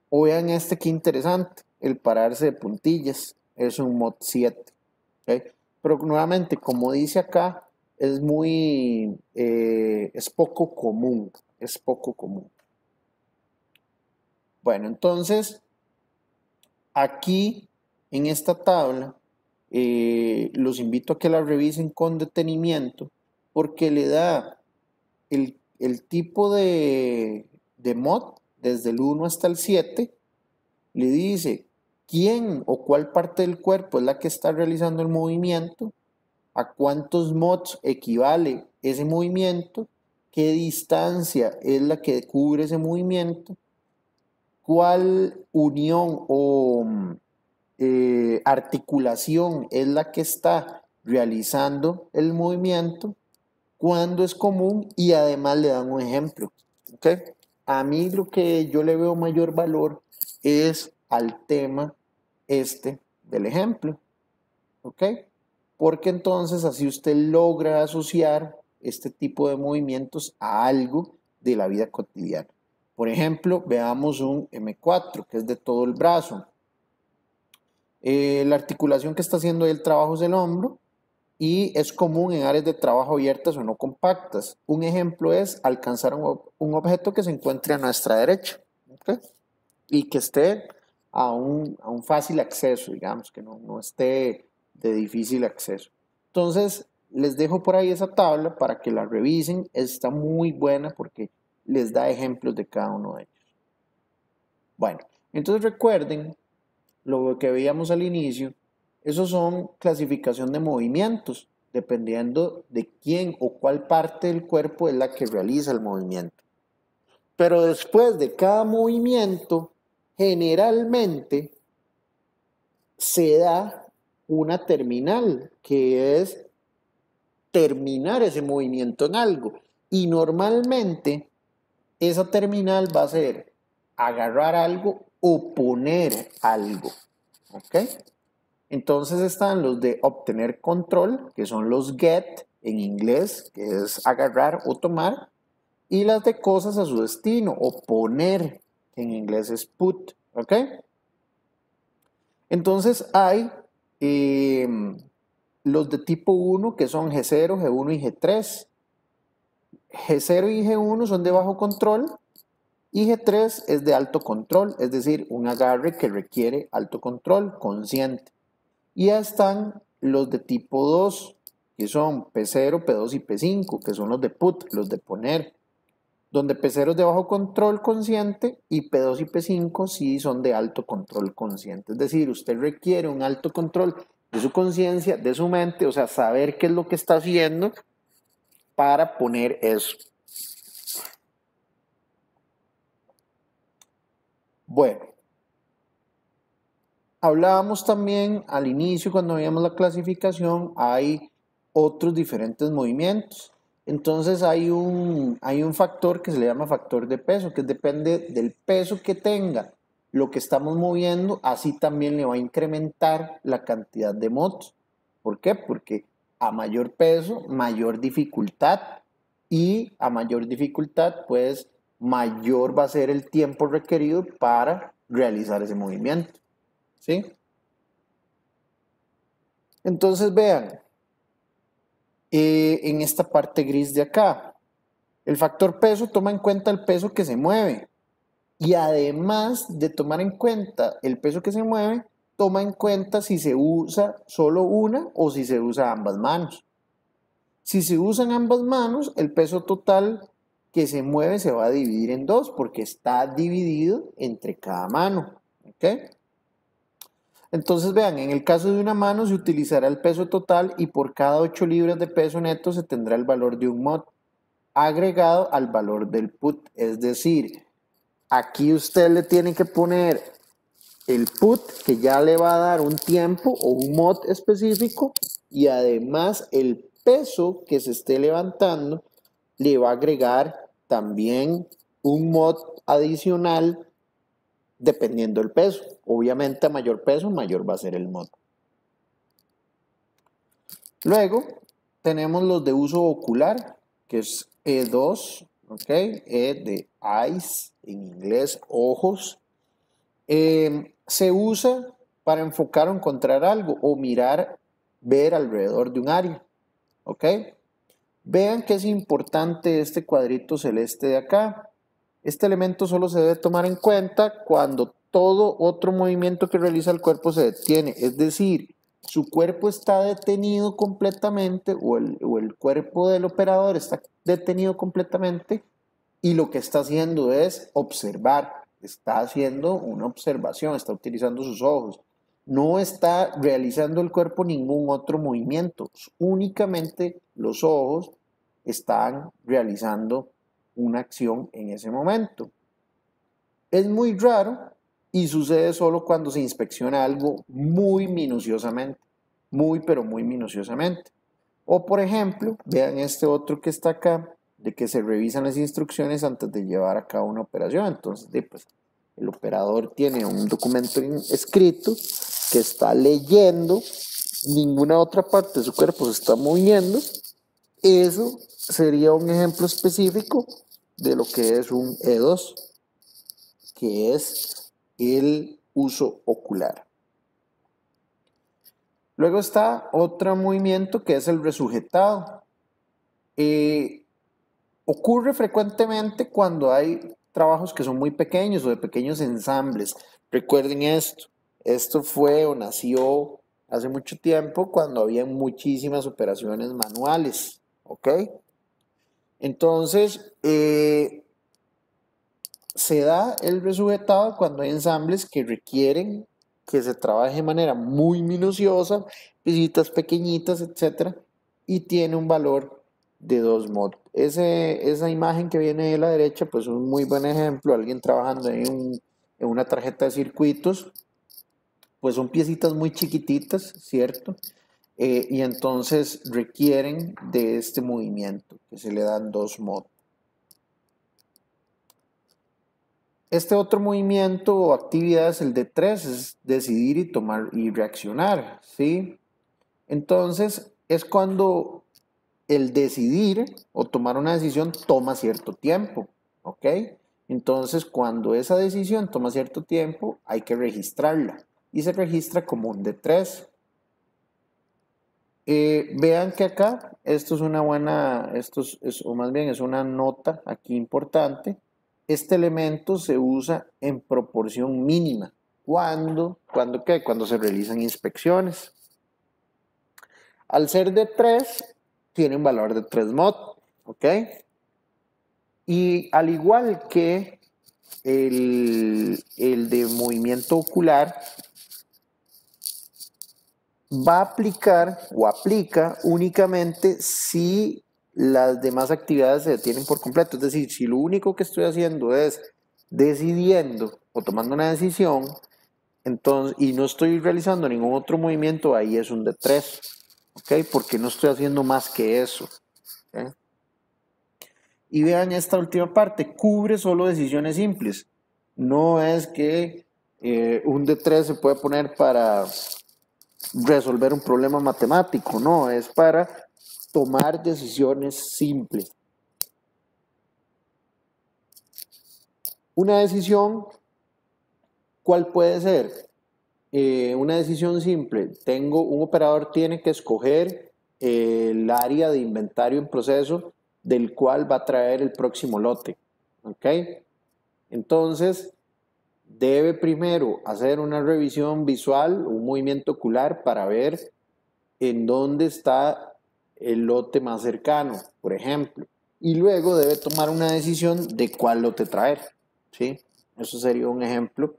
O vean este que interesante, el pararse de puntillas, es un mod 7. ¿Okay? Pero nuevamente, como dice acá, es es poco común, es poco común. Bueno, entonces, aquí en esta tabla, los invito a que la revisen con detenimiento, porque le da el tipo de mod, desde el 1 hasta el 7, le dice quién o cuál parte del cuerpo es la que está realizando el movimiento, a cuántos mods equivale ese movimiento, qué distancia es la que cubre ese movimiento, cuál unión o articulación es la que está realizando el movimiento, cuándo es común y además le dan un ejemplo. ¿Okay? A mí lo que yo le veo mayor valor es al tema del ejemplo. ¿Ok? Porque entonces así usted logra asociar este tipo de movimientos a algo de la vida cotidiana. Por ejemplo, veamos un M4, que es de todo el brazo. La articulación que está haciendo el trabajo es el hombro y es común en áreas de trabajo abiertas o no compactas. Un ejemplo es alcanzar un objeto que se encuentre a nuestra derecha, ¿okay? Y que esté a un fácil acceso, digamos, que no esté de difícil acceso. Entonces, les dejo por ahí esa tabla para que la revisen. Está muy buena porque les da ejemplos de cada uno de ellos. Bueno, entonces recuerden lo que veíamos al inicio. Esos son clasificación de movimientos, dependiendo de quién o cuál parte del cuerpo es la que realiza el movimiento. Pero después de cada movimiento, generalmente se da una terminal, que es terminar ese movimiento en algo. Y normalmente esa terminal va a ser agarrar algo o poner algo. ¿Ok? Entonces están los de obtener control, que son los get en inglés, que es agarrar o tomar, y las de cosas a su destino, o poner, que en inglés es put. ¿Ok? Entonces hay los de tipo 1, que son G0, G1 y G3. G0 y G1 son de bajo control y G3 es de alto control, es decir, un agarre que requiere alto control consciente. Y ya están los de tipo 2, que son P0, P2 y P5, que son los de put, los de poner. Donde P0 es de bajo control consciente y P2 y P5 sí son de alto control consciente. Es decir, usted requiere un alto control de su conciencia, de su mente, o sea, saber qué es lo que está haciendo para poner eso. Bueno, hablábamos también al inicio cuando veíamos la clasificación, hay otros diferentes movimientos. Entonces hay un factor que se le llama factor de peso, que depende del peso que tenga lo que estamos moviendo, así también le va a incrementar la cantidad de motos. ¿Por qué? Porque a mayor peso, mayor dificultad, y a mayor dificultad, pues mayor va a ser el tiempo requerido para realizar ese movimiento. ¿Sí? Entonces vean, en esta parte gris de acá, el factor peso toma en cuenta el peso que se mueve y además de tomar en cuenta el peso que se mueve, toma en cuenta si se usa solo una o si se usa ambas manos. Si se usan ambas manos, el peso total que se mueve se va a dividir en dos porque está dividido entre cada mano. ¿Ok? Entonces vean, en el caso de una mano se utilizará el peso total y por cada 8 libras de peso neto se tendrá el valor de un mod agregado al valor del put. Es decir, aquí usted le tiene que poner el put que ya le va a dar un tiempo o un mod específico y además el peso que se esté levantando le va a agregar también un mod adicional dependiendo del peso. Obviamente a mayor peso, mayor va a ser el mod. Luego tenemos los de uso ocular, que es E2, ¿ok? De eyes, en inglés, ojos. Se usa para enfocar o encontrar algo o mirar, ver alrededor de un área, ¿ok? Vean que es importante este cuadrito celeste de acá. Este elemento solo se debe tomar en cuenta cuando todo otro movimiento que realiza el cuerpo se detiene. Es decir, su cuerpo está detenido completamente o el cuerpo del operador está detenido completamente y lo que está haciendo es observar. Está haciendo una observación, está utilizando sus ojos. No está realizando el cuerpo ningún otro movimiento. Únicamente los ojos están realizando una acción en ese momento. Es muy raro y sucede solo cuando se inspecciona algo muy minuciosamente, muy pero muy minuciosamente. O por ejemplo, vean este otro que está acá, de que se revisan las instrucciones antes de llevar a cabo una operación. Entonces, pues, el operador tiene un documento escrito que está leyendo, ninguna otra parte de su cuerpo se está moviendo. Eso sería un ejemplo específico de lo que es un E2, que es el uso ocular. Luego está otro movimiento que es el resujetado. Ocurre frecuentemente cuando hay trabajos que son muy pequeños o de pequeños ensambles. Recuerden esto. Esto fue o nació hace mucho tiempo cuando había muchísimas operaciones manuales. ¿Ok? Entonces, se da el resujetado cuando hay ensambles que requieren que se trabaje de manera muy minuciosa, piecitas pequeñitas, etc. Y tiene un valor de 2 mod. Esa imagen que viene de la derecha, pues es un muy buen ejemplo. Alguien trabajando en una tarjeta de circuitos, pues son piecitas muy chiquititas, ¿cierto? Y entonces requieren de este movimiento, que se le dan 2 mod. Este otro movimiento o actividad es el de 3, es decidir y tomar y reaccionar, ¿sí? Entonces, es cuando el decidir o tomar una decisión toma cierto tiempo, ¿ok? Entonces, cuando esa decisión toma cierto tiempo, hay que registrarla y se registra como un D3. Vean que acá, esto es una buena, o más bien es una nota aquí importante. Este elemento se usa en proporción mínima. ¿Cuándo qué? Cuando se realizan inspecciones. Al ser de 3, tiene un valor de 3 mod, ¿ok? Y al igual que el de movimiento ocular, va a aplicar o aplica únicamente si las demás actividades se detienen por completo. Es decir, si lo único que estoy haciendo es decidiendo o tomando una decisión, entonces, y no estoy realizando ningún otro movimiento, ahí es un D3, ¿ok? Porque no estoy haciendo más que eso. ¿Okay? Y vean esta última parte, cubre solo decisiones simples. No es que un D3 se puede poner para resolver un problema matemático, no, es para tomar decisiones simples. Una decisión, ¿cuál puede ser? Una decisión simple, un operador tiene que escoger el área de inventario en proceso del cual va a traer el próximo lote, ¿ok? Entonces, debe primero hacer una revisión visual, un movimiento ocular para ver en dónde está el lote más cercano, por ejemplo. Y luego debe tomar una decisión de cuál lote traer, ¿sí? Eso sería un ejemplo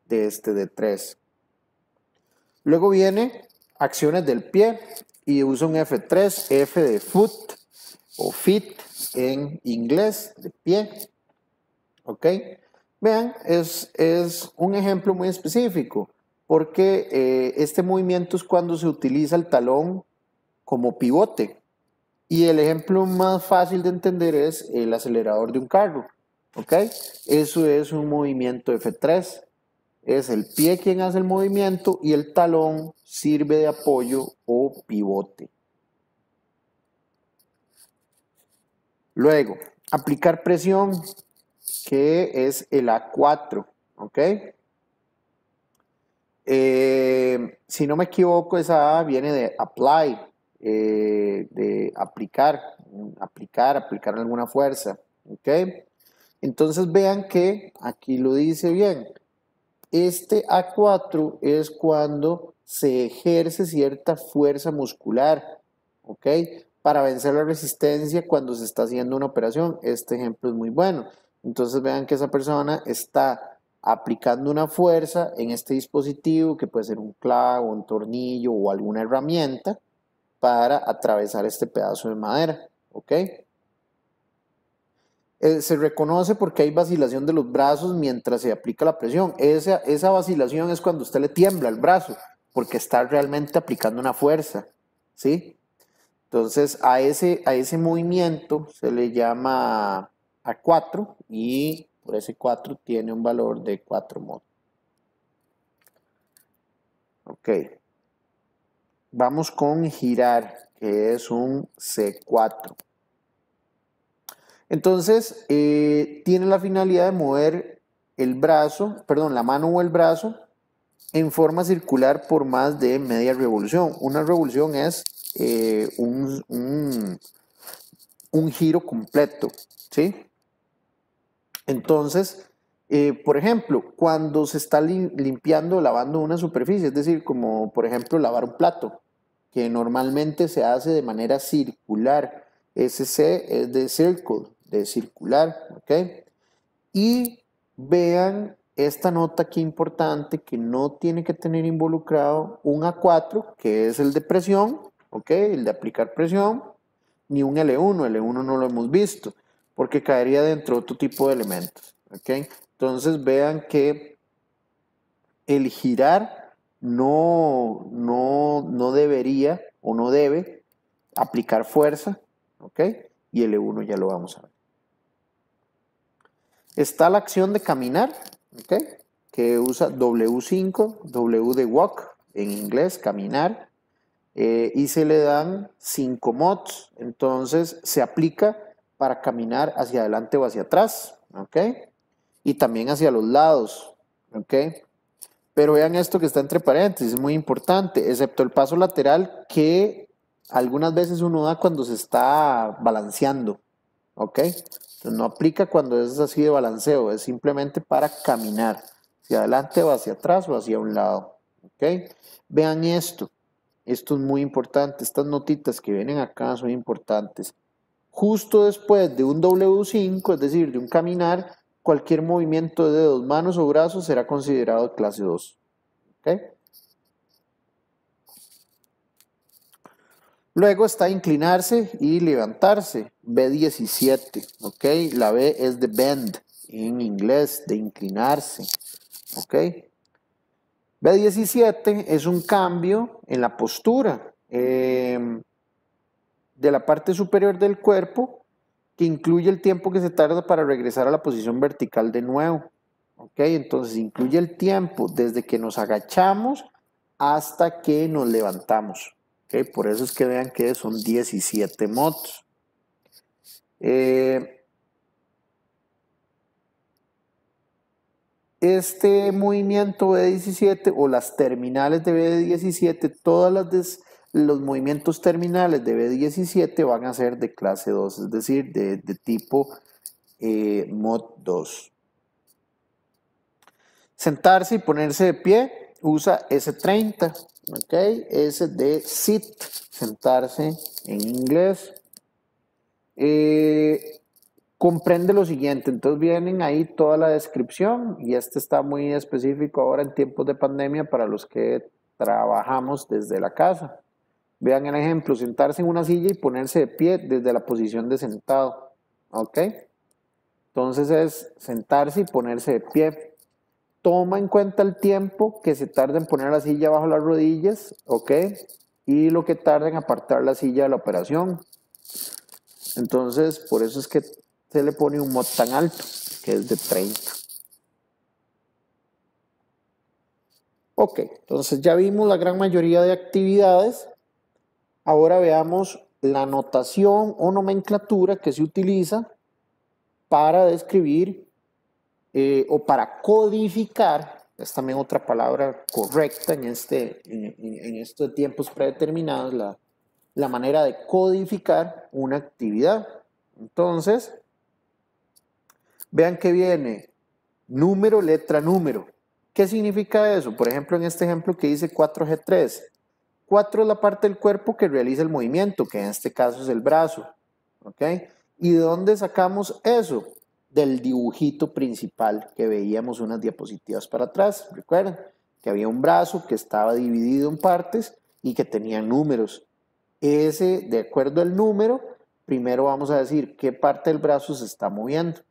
de este de 3. Luego viene acciones del pie y usa un F3, F de foot o feet en inglés, de pie. ¿Ok? Vean, es un ejemplo muy específico porque este movimiento es cuando se utiliza el talón como pivote. Y el ejemplo más fácil de entender es el acelerador de un carro. ¿Ok? Eso es un movimiento F3. Es el pie quien hace el movimiento y el talón sirve de apoyo o pivote. Luego, Aplicar presión, que es el A4, ¿ok? Si no me equivoco, esa A viene de apply, de aplicar alguna fuerza, ¿ok? Entonces vean que aquí lo dice bien. Este A4 es cuando se ejerce cierta fuerza muscular, ¿ok? Para vencer la resistencia cuando se está haciendo una operación. Este ejemplo es muy bueno. Entonces vean que esa persona está aplicando una fuerza en este dispositivo, que puede ser un clavo, un tornillo o alguna herramienta, para atravesar este pedazo de madera, ¿ok? Se reconoce porque hay vacilación de los brazos mientras se aplica la presión. Esa vacilación es cuando usted le tiembla el brazo, porque está realmente aplicando una fuerza, ¿sí? Entonces a ese movimiento se le llama A4 y por ese 4 tiene un valor de 4 mod. Ok. Vamos con girar, que es un C4. Entonces, tiene la finalidad de mover el brazo, perdón, la mano o el brazo en forma circular por más de media revolución. Una revolución es un giro completo, ¿sí? Entonces, por ejemplo, cuando se está limpiando, lavando una superficie, es decir, como por ejemplo lavar un plato, que normalmente se hace de manera circular. SC es de circle, de circular, ¿ok? Y vean esta nota aquí importante que no tiene que tener involucrado un A4, que es el de presión, ¿ok? El de aplicar presión, ni un L1. L1 no lo hemos visto, porque caería dentro de otro tipo de elementos, ¿ok? Entonces vean que el girar no debería o no debe aplicar fuerza, ¿ok? Y L1 ya lo vamos a ver. Está la acción de caminar, ¿ok? Que usa W5, W de walk en inglés, caminar, y se le dan 5 mods. Entonces se aplica para caminar hacia adelante o hacia atrás, ¿ok? Y también hacia los lados, ¿ok? Pero vean esto que está entre paréntesis, es muy importante, excepto el paso lateral que algunas veces uno da cuando se está balanceando, ¿ok? Entonces no aplica cuando es así de balanceo, es simplemente para caminar hacia adelante o hacia atrás o hacia un lado, ¿ok? Vean esto es muy importante, estas notitas que vienen acá son importantes. Justo después de un W5, es decir, de un caminar, cualquier movimiento de dedos, manos o brazos será considerado de clase 2. ¿Okay? Luego está inclinarse y levantarse, B17, ¿ok? La B es de bend en inglés, de inclinarse, ¿ok? B17 es un cambio en la postura de la parte superior del cuerpo que incluye el tiempo que se tarda para regresar a la posición vertical de nuevo. ¿Ok? Entonces incluye el tiempo desde que nos agachamos hasta que nos levantamos. ¿Ok? Por eso es que vean que son 17 mods. Este movimiento B17 o las terminales de B17, los movimientos terminales de B17 van a ser de clase 2, es decir, de tipo mod 2. Sentarse y ponerse de pie, usa S30, ¿ok? S de sit, sentarse en inglés. Comprende lo siguiente, entonces vienen ahí toda la descripción y este está muy específico ahora en tiempos de pandemia para los que trabajamos desde la casa. Vean el ejemplo, sentarse en una silla y ponerse de pie desde la posición de sentado, ¿ok? Entonces es sentarse y ponerse de pie. Toma en cuenta el tiempo que se tarda en poner la silla bajo las rodillas, ¿ok? Y lo que tarda en apartar la silla de la operación. Entonces, por eso es que se le pone un mod tan alto, que es de 30. Ok, entonces ya vimos la gran mayoría de actividades. Ahora veamos la notación o nomenclatura que se utiliza para describir o para codificar, es también otra palabra correcta en esto de tiempos predeterminados, la manera de codificar una actividad. Entonces, vean que viene número, letra, número. ¿Qué significa eso? Por ejemplo, en este ejemplo que dice 4G3. 4 es la parte del cuerpo que realiza el movimiento, que en este caso es el brazo. ¿Ok? ¿Y de dónde sacamos eso? Del dibujito principal que veíamos unas diapositivas para atrás. Recuerden que había un brazo que estaba dividido en partes y que tenía números. Ese, de acuerdo al número, primero vamos a decir qué parte del brazo se está moviendo.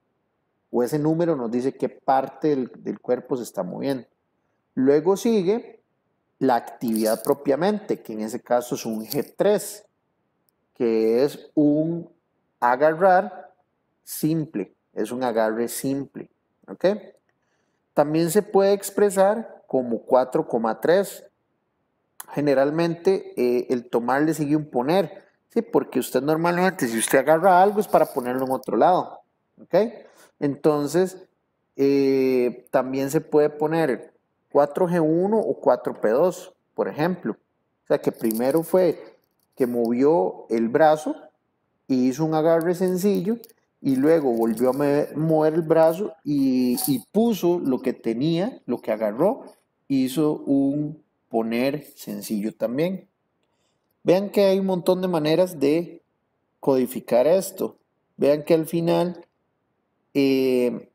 O ese número nos dice qué parte del cuerpo se está moviendo. Luego sigue la actividad propiamente, que en ese caso es un G3, que es un agarrar simple, es un agarre simple. ¿Ok? También se puede expresar como 4,3. Generalmente el tomar le sigue un poner, ¿sí? Porque usted normalmente, si usted agarra algo, es para ponerlo en otro lado. ¿Ok? Entonces, también se puede poner 4G1 o 4P2, por ejemplo. O sea, que primero fue que movió el brazo y hizo un agarre sencillo y luego volvió a mover el brazo y puso lo que tenía, lo que agarró, hizo un poner sencillo también. Vean que hay un montón de maneras de codificar esto. Vean que al final ese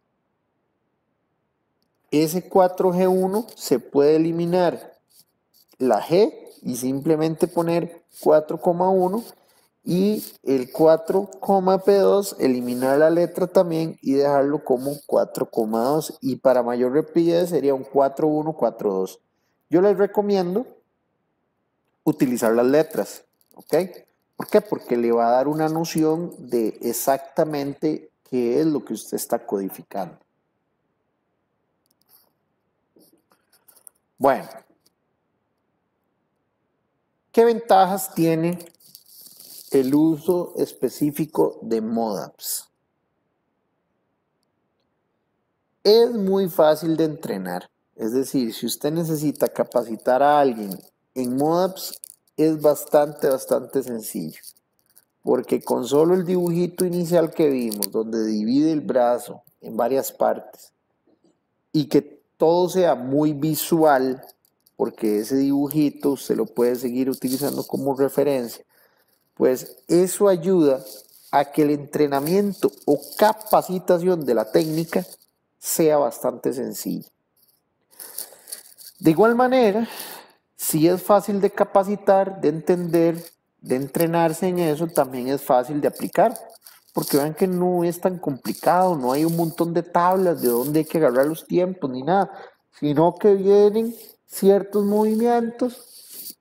4G1 se puede eliminar la G y simplemente poner 4,1 y el 4,P2 eliminar la letra también y dejarlo como 4,2 y para mayor rapidez sería un 4,1, 4,2. Yo les recomiendo utilizar las letras, ¿ok? ¿Por qué? Porque le va a dar una noción de exactamente qué es lo que usted está codificando. Bueno, ¿qué ventajas tiene el uso específico de MODAPS? Es muy fácil de entrenar. Es decir, si usted necesita capacitar a alguien en MODAPS, es bastante sencillo. Porque con solo el dibujito inicial que vimos, donde divide el brazo en varias partes, y que todo sea muy visual, porque ese dibujito usted lo puede seguir utilizando como referencia, pues eso ayuda a que el entrenamiento o capacitación de la técnica sea bastante sencillo. De igual manera, si es fácil de capacitar, de entender, de entrenarse en eso, también es fácil de aplicar. Porque vean que no es tan complicado, no hay un montón de tablas de dónde hay que agarrar los tiempos ni nada, sino que vienen ciertos movimientos.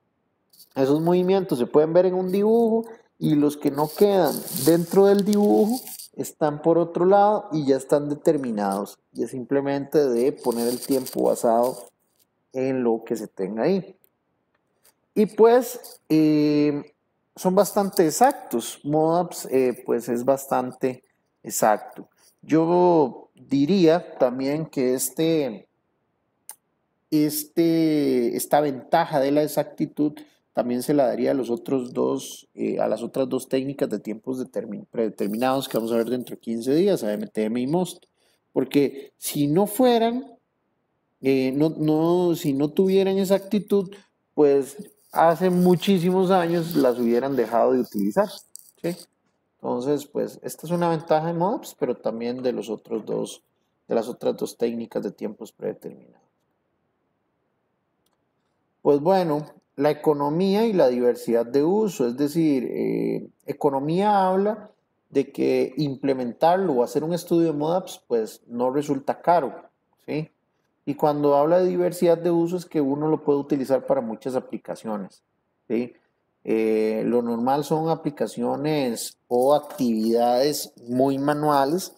Esos movimientos se pueden ver en un dibujo y los que no quedan dentro del dibujo están por otro lado y ya están determinados. Y es simplemente de poner el tiempo basado en lo que se tenga ahí. Y pues son bastante exactos. MODAPS pues es bastante exacto. Yo diría también que esta ventaja de la exactitud también se la daría a los otros dos, a las otras dos técnicas de tiempos predeterminados que vamos a ver dentro de 15 días, AMTM y MOST. Porque si no fueran, si no tuvieran esa actitud, pues hace muchísimos años las hubieran dejado de utilizar. ¿Sí? Entonces, pues esta es una ventaja de MODAPS, pero también de los otros dos, de las otras dos técnicas de tiempos predeterminados. Pues bueno, la economía y la diversidad de uso, es decir, economía habla de que implementarlo o hacer un estudio de MODAPS, pues no resulta caro, ¿sí? Y cuando habla de diversidad de uso es que uno lo puede utilizar para muchas aplicaciones, ¿sí? Lo normal son aplicaciones o actividades muy manuales,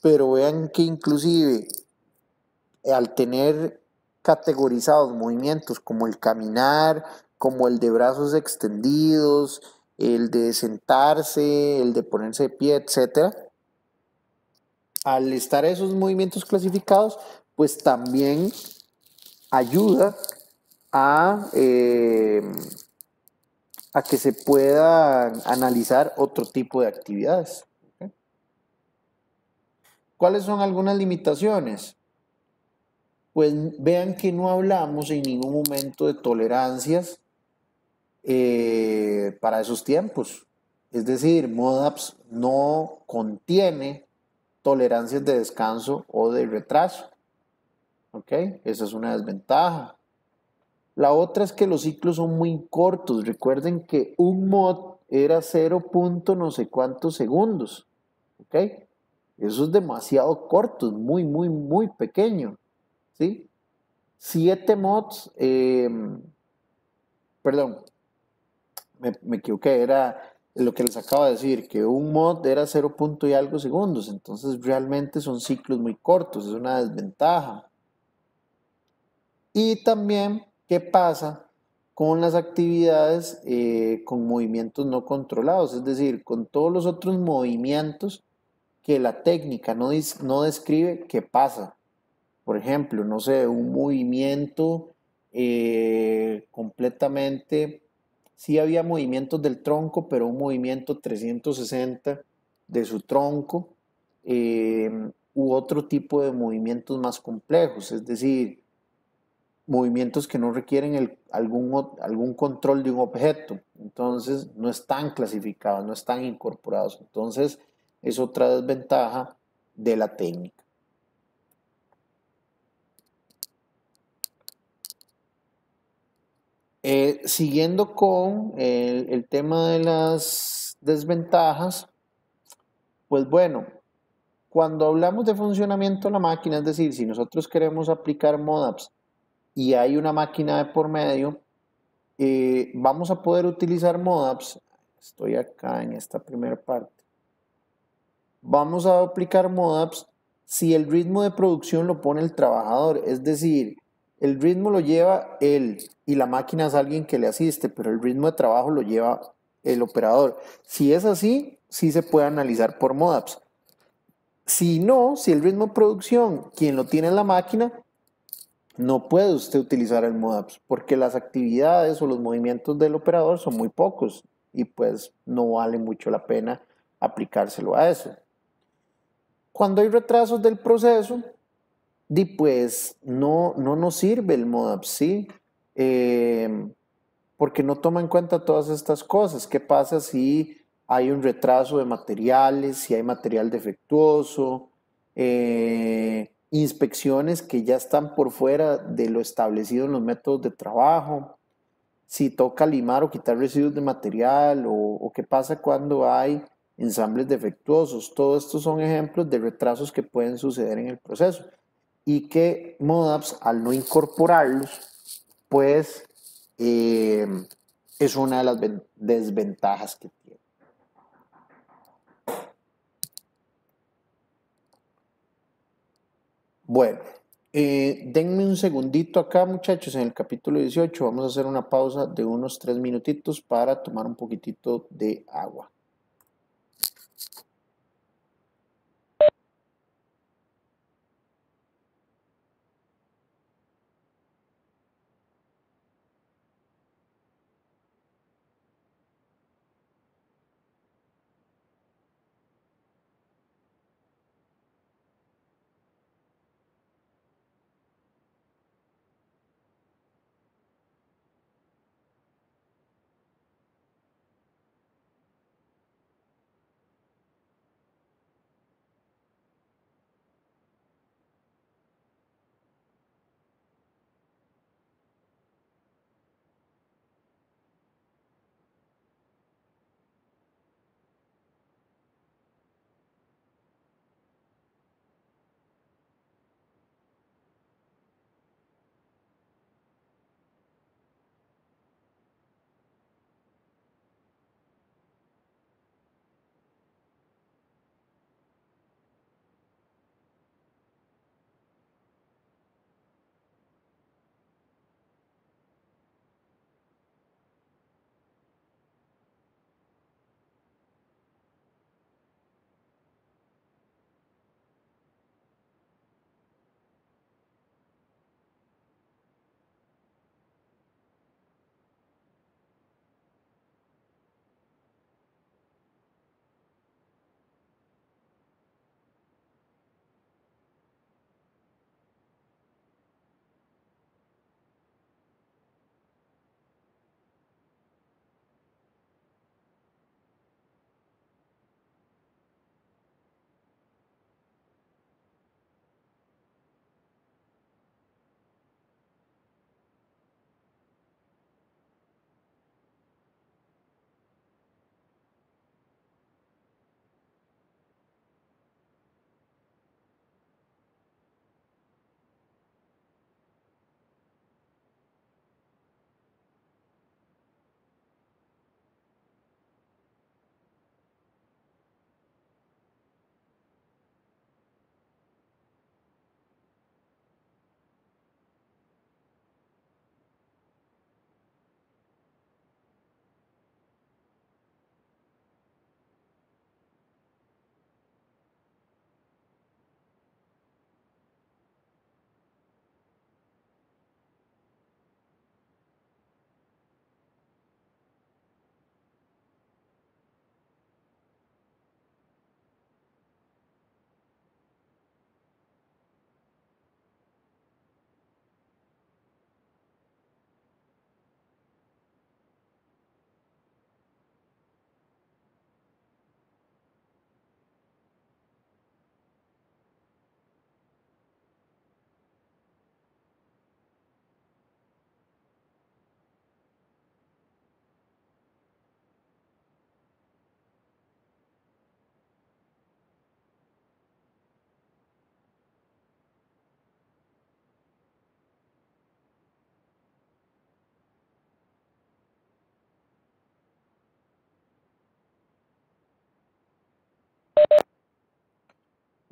pero vean que inclusive al tener categorizados movimientos como el caminar, como el de brazos extendidos, el de sentarse, el de ponerse de pie, etcétera, al estar esos movimientos clasificados, pues también ayuda a, a que se puedan analizar otro tipo de actividades. ¿Ok? ¿Cuáles son algunas limitaciones? Pues vean que no hablamos en ningún momento de tolerancias para esos tiempos. Es decir, MODAPS no contiene tolerancias de descanso o de retraso. ¿Ok? Esa es una desventaja. La otra es que los ciclos son muy cortos. Recuerden que un mod era 0. No sé cuántos segundos. ¿Ok? Eso es demasiado corto, es muy, muy, muy pequeño. ¿Sí? 7 mods, perdón, me equivoqué, era lo que les acabo de decir, que un mod era 0 y algo segundos, entonces realmente son ciclos muy cortos, es una desventaja. Y también, ¿qué pasa con las actividades con movimientos no controlados? Es decir, con todos los otros movimientos que la técnica no describe, ¿qué pasa? Por ejemplo, no sé, un movimiento completamente, sí había movimientos del tronco, pero un movimiento 360 de su tronco, u otro tipo de movimientos más complejos, es decir, movimientos que no requieren algún control de un objeto, entonces no están clasificados, no están incorporados, entonces es otra desventaja de la técnica. Siguiendo con el tema de las desventajas, pues bueno, cuando hablamos de funcionamiento de la máquina, es decir, si nosotros queremos aplicar MODAPS y hay una máquina de por medio, vamos a poder utilizar MODAPS. Estoy acá en esta primera parte. Vamos a aplicar MODAPS si el ritmo de producción lo pone el trabajador, es decir, el ritmo lo lleva él y la máquina es alguien que le asiste, pero el ritmo de trabajo lo lleva el operador. Si es así, sí se puede analizar por MODAPS. Si no, si el ritmo de producción, quien lo tiene en la máquina, no puede usted utilizar el MODAPS porque las actividades o los movimientos del operador son muy pocos y pues no vale mucho la pena aplicárselo a eso. Cuando hay retrasos del proceso, pues no nos sirve el MODAP, ¿sí? Porque no toma en cuenta todas estas cosas. ¿Qué pasa si hay un retraso de materiales, si hay material defectuoso, inspecciones que ya están por fuera de lo establecido en los métodos de trabajo? Si toca limar o quitar residuos de material o qué pasa cuando hay ensambles defectuosos. Todos estos son ejemplos de retrasos que pueden suceder en el proceso y que MODAPS al no incorporarlos, pues es una de las desventajas que tiene. Bueno, denme un segundito acá, muchachos, en el capítulo 18 vamos a hacer una pausa de unos 3 minutitos para tomar un poquitito de agua.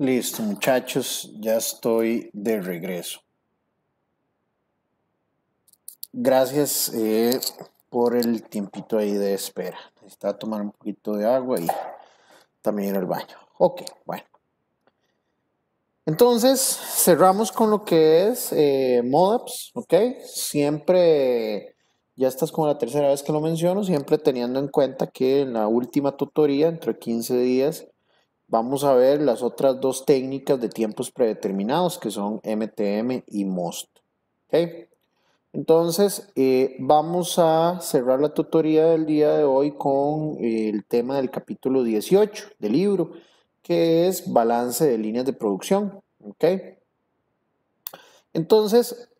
Listo, muchachos, ya estoy de regreso. Gracias por el tiempito ahí de espera. Necesitaba tomar un poquito de agua y también ir al baño. Ok, bueno. Entonces, cerramos con lo que es MODAPS, ¿ok? Siempre, ya esta es como la tercera vez que lo menciono, siempre teniendo en cuenta que en la última tutoría, entre 15 días, vamos a ver las otras dos técnicas de tiempos predeterminados, que son MTM y MOST, ¿ok? Entonces, vamos a cerrar la tutoría del día de hoy con el tema del capítulo 18 del libro, que es balance de líneas de producción. ¿Ok? Entonces,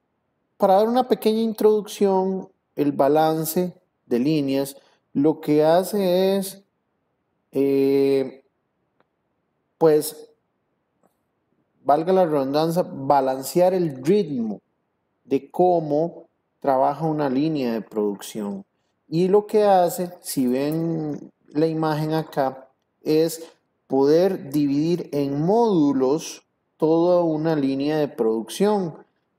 para dar una pequeña introducción, el balance de líneas lo que hace es, eh, pues, valga la redundancia, balancear el ritmo de cómo trabaja una línea de producción. Y lo que hace, si ven la imagen acá, es poder dividir en módulos toda una línea de producción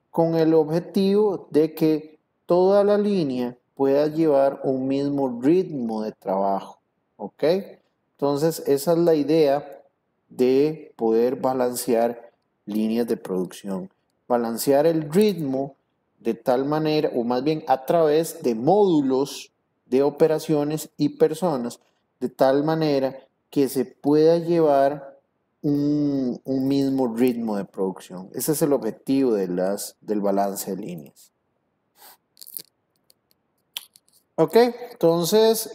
con el objetivo de que toda la línea pueda llevar un mismo ritmo de trabajo. ¿Ok? Entonces, esa es la idea de poder balancear líneas de producción. Balancear el ritmo de tal manera, o más bien a través de módulos de operaciones y personas, de tal manera que se pueda llevar un mismo ritmo de producción. Ese es el objetivo del balance de líneas. Ok, entonces,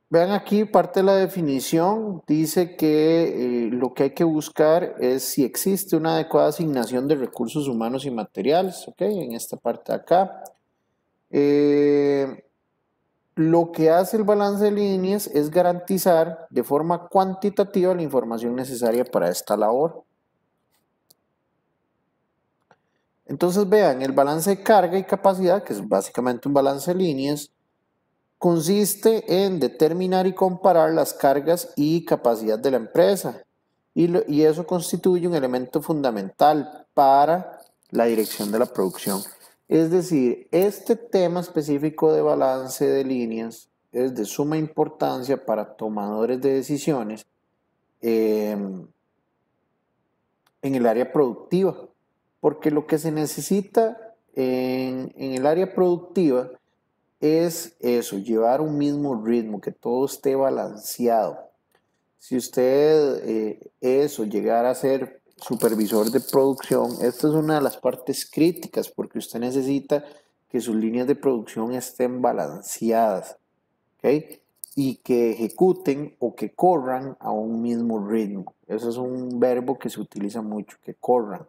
vean aquí parte de la definición, dice que lo que hay que buscar es si existe una adecuada asignación de recursos humanos y materiales, ok, en esta parte de acá. Lo que hace el balance de líneas es garantizar de forma cuantitativa la información necesaria para esta labor. Entonces vean, el balance de carga y capacidad, que es básicamente un balance de líneas, consiste en determinar y comparar las cargas y capacidad de la empresa. Y eso constituye un elemento fundamental para la dirección de la producción. Es decir, este tema específico de balance de líneas es de suma importancia para tomadores de decisiones en el área productiva, porque lo que se necesita en el área productiva es eso, llevar un mismo ritmo, que todo esté balanceado. Si usted eso, llegar a ser supervisor de producción, esta es una de las partes críticas porque usted necesita que sus líneas de producción estén balanceadas, ¿ok? Y que ejecuten o que corran a un mismo ritmo. Eso es un verbo que se utiliza mucho, que corran.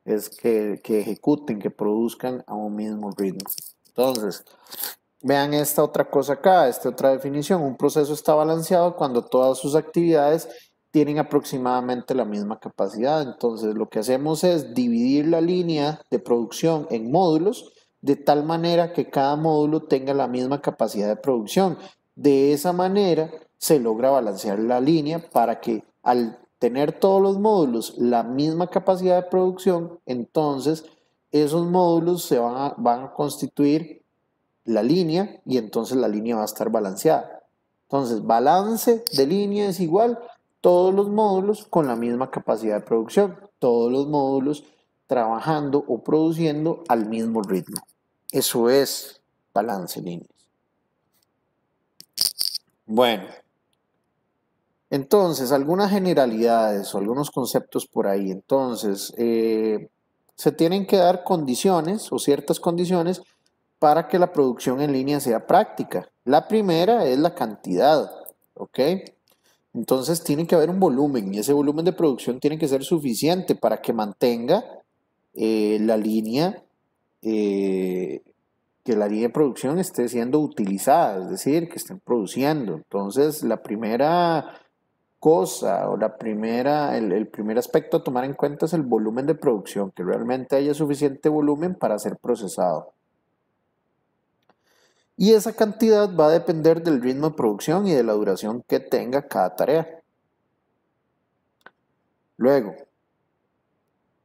Es que ejecuten, que produzcan a un mismo ritmo. Entonces, vean esta otra cosa acá, esta otra definición. Un proceso está balanceado cuando todas sus actividades tienen aproximadamente la misma capacidad. Entonces, lo que hacemos es dividir la línea de producción en módulos de tal manera que cada módulo tenga la misma capacidad de producción. De esa manera se logra balancear la línea para que al tener todos los módulos la misma capacidad de producción, entonces esos módulos van a constituir la línea y entonces la línea va a estar balanceada. Entonces, balance de línea es igual todos los módulos con la misma capacidad de producción, todos los módulos trabajando o produciendo al mismo ritmo. Eso es balance de líneas. Bueno, entonces, algunas generalidades o algunos conceptos por ahí. Entonces, se tienen que dar condiciones o ciertas condiciones para que la producción en línea sea práctica. La primera es la cantidad, ¿ok? Entonces tiene que haber un volumen y ese volumen de producción tiene que ser suficiente para que mantenga la línea, eh, que la línea de producción esté siendo utilizada, es decir, que estén produciendo. Entonces la primera cosa o el primer aspecto a tomar en cuenta es el volumen de producción, que realmente haya suficiente volumen para ser procesado. Y esa cantidad va a depender del ritmo de producción y de la duración que tenga cada tarea. Luego,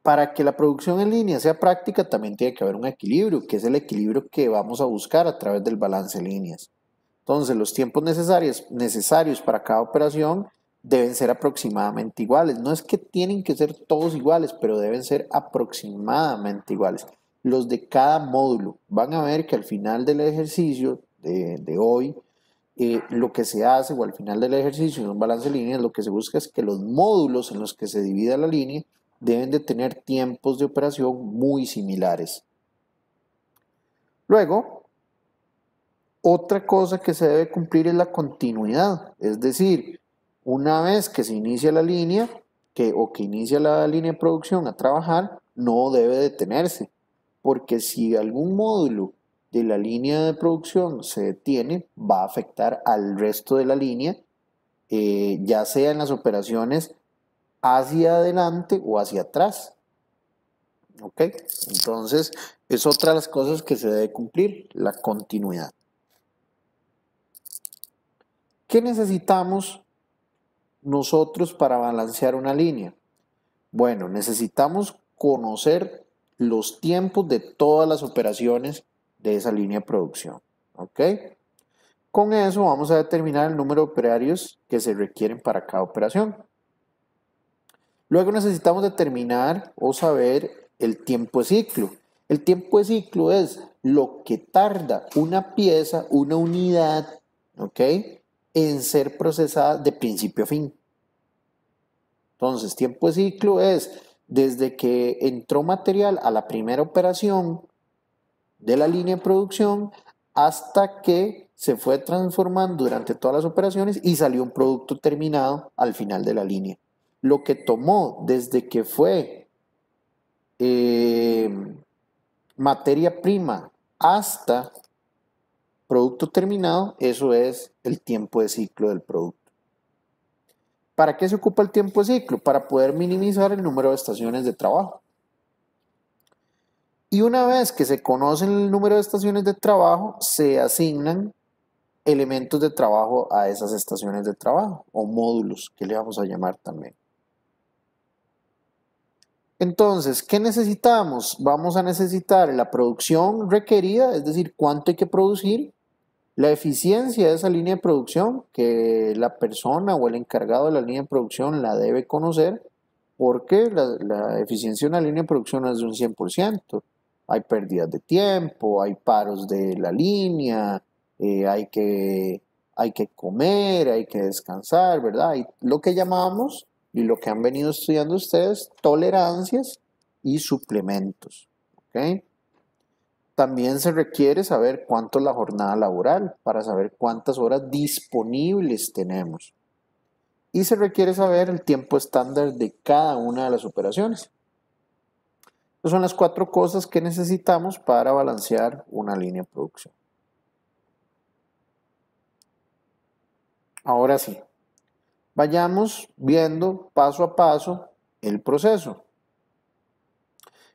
para que la producción en línea sea práctica, también tiene que haber un equilibrio, que es el equilibrio que vamos a buscar a través del balance de líneas. Entonces, los tiempos necesarios para cada operación deben ser aproximadamente iguales. No es que tienen que ser todos iguales, pero deben ser aproximadamente iguales. Los de cada módulo. Van a ver que al final del ejercicio de hoy, lo que se hace, o al final del ejercicio en un balance de líneas, lo que se busca es que los módulos en los que se divida la línea deben de tener tiempos de operación muy similares. Luego, otra cosa que se debe cumplir es la continuidad, es decir, una vez que se inicia la línea, que inicia la línea de producción a trabajar, no debe detenerse, porque si algún módulo de la línea de producción se detiene, va a afectar al resto de la línea, ya sea en las operaciones hacia adelante o hacia atrás. ¿Ok? Entonces, es otra de las cosas que se debe cumplir, la continuidad. ¿Qué necesitamos nosotros para balancear una línea? Bueno, necesitamos conocer los tiempos de todas las operaciones de esa línea de producción. ¿Ok? Con eso vamos a determinar el número de operarios que se requieren para cada operación. Luego necesitamos determinar o saber el tiempo de ciclo. El tiempo de ciclo es lo que tarda una pieza, una unidad, ¿ok?, en ser procesada de principio a fin. Entonces, tiempo de ciclo es desde que entró material a la primera operación de la línea de producción hasta que se fue transformando durante todas las operaciones y salió un producto terminado al final de la línea. Lo que tomó desde que fue materia prima hasta producto terminado, eso es el tiempo de ciclo del producto. ¿Para qué se ocupa el tiempo de ciclo? Para poder minimizar el número de estaciones de trabajo. Y una vez que se conocen el número de estaciones de trabajo, se asignan elementos de trabajo a esas estaciones de trabajo, o módulos, que le vamos a llamar también. Entonces, ¿qué necesitamos? Vamos a necesitar la producción requerida, es decir, cuánto hay que producir, la eficiencia de esa línea de producción, que la persona o el encargado de la línea de producción la debe conocer, porque la eficiencia de una línea de producción no es de un 100%. Hay pérdidas de tiempo, hay paros de la línea, hay que comer, hay que descansar, ¿verdad? Hay lo que llamamos, y lo que han venido estudiando ustedes, tolerancias y suplementos. ¿Ok? También se requiere saber cuánto es la jornada laboral para saber cuántas horas disponibles tenemos. Y se requiere saber el tiempo estándar de cada una de las operaciones. Estas son las 4 cosas que necesitamos para balancear una línea de producción. Ahora sí, vayamos viendo paso a paso el proceso.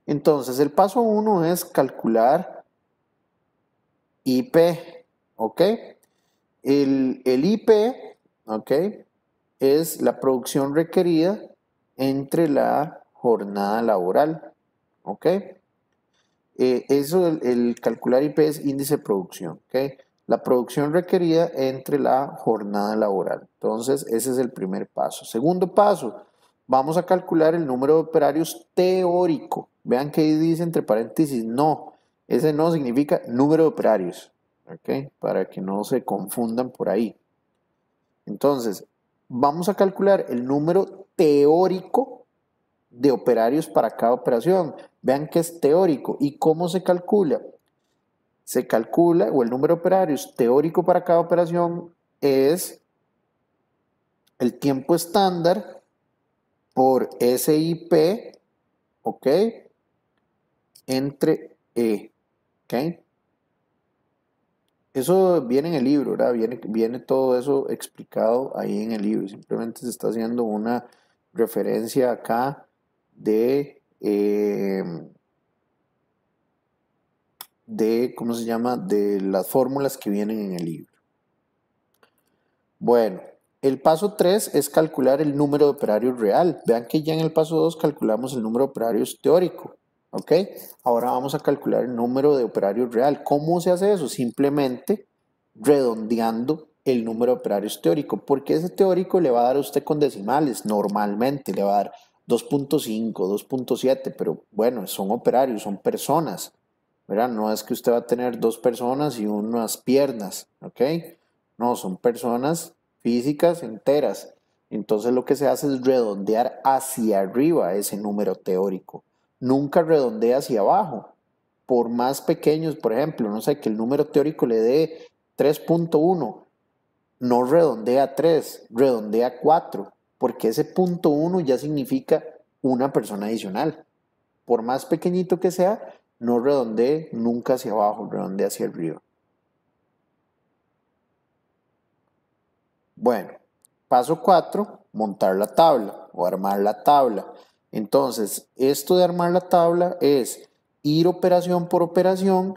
Entonces, el paso 1 es calcular IP, ¿ok? El IP, ¿ok?, es la producción requerida entre la jornada laboral, ¿ok? El calcular IP es índice de producción, ¿ok? La producción requerida entre la jornada laboral. Entonces, ese es el primer paso. Segundo paso, vamos a calcular el número de operarios teórico. Vean que dice entre paréntesis no. Ese no significa número de operarios, ¿ok? Para que no se confundan por ahí. Entonces, vamos a calcular el número teórico de operarios para cada operación. Vean que es teórico. ¿Y cómo se calcula? Se calcula, o el número de operarios teórico para cada operación es el tiempo estándar por SIP, ¿ok?, entre E, ¿ok? Eso viene en el libro, ¿verdad? Viene todo eso explicado ahí en el libro. Simplemente se está haciendo una referencia acá de de, ¿cómo se llama?, de las fórmulas que vienen en el libro. Bueno, el paso 3 es calcular el número de operarios real. Vean que ya en el paso 2 calculamos el número de operarios teórico. ¿Ok? Ahora vamos a calcular el número de operarios real. ¿Cómo se hace eso? Simplemente redondeando el número de operarios teórico, porque ese teórico le va a dar a usted con decimales, normalmente le va a dar 2.5, 2.7, pero bueno, son operarios, son personas, ¿verdad? No es que usted va a tener dos personas y unas piernas, ¿ok? No, son personas físicas enteras. Entonces lo que se hace es redondear hacia arriba ese número teórico. Nunca redondea hacia abajo. Por más pequeños, por ejemplo, no sé, que el número teórico le dé 3.1, no redondea a 3, redondea a 4, porque ese punto 1 ya significa una persona adicional. Por más pequeñito que sea, no redondee nunca hacia abajo, redondea hacia arriba. Bueno, paso 4, montar la tabla o armar la tabla. Entonces, esto de armar la tabla es ir operación por operación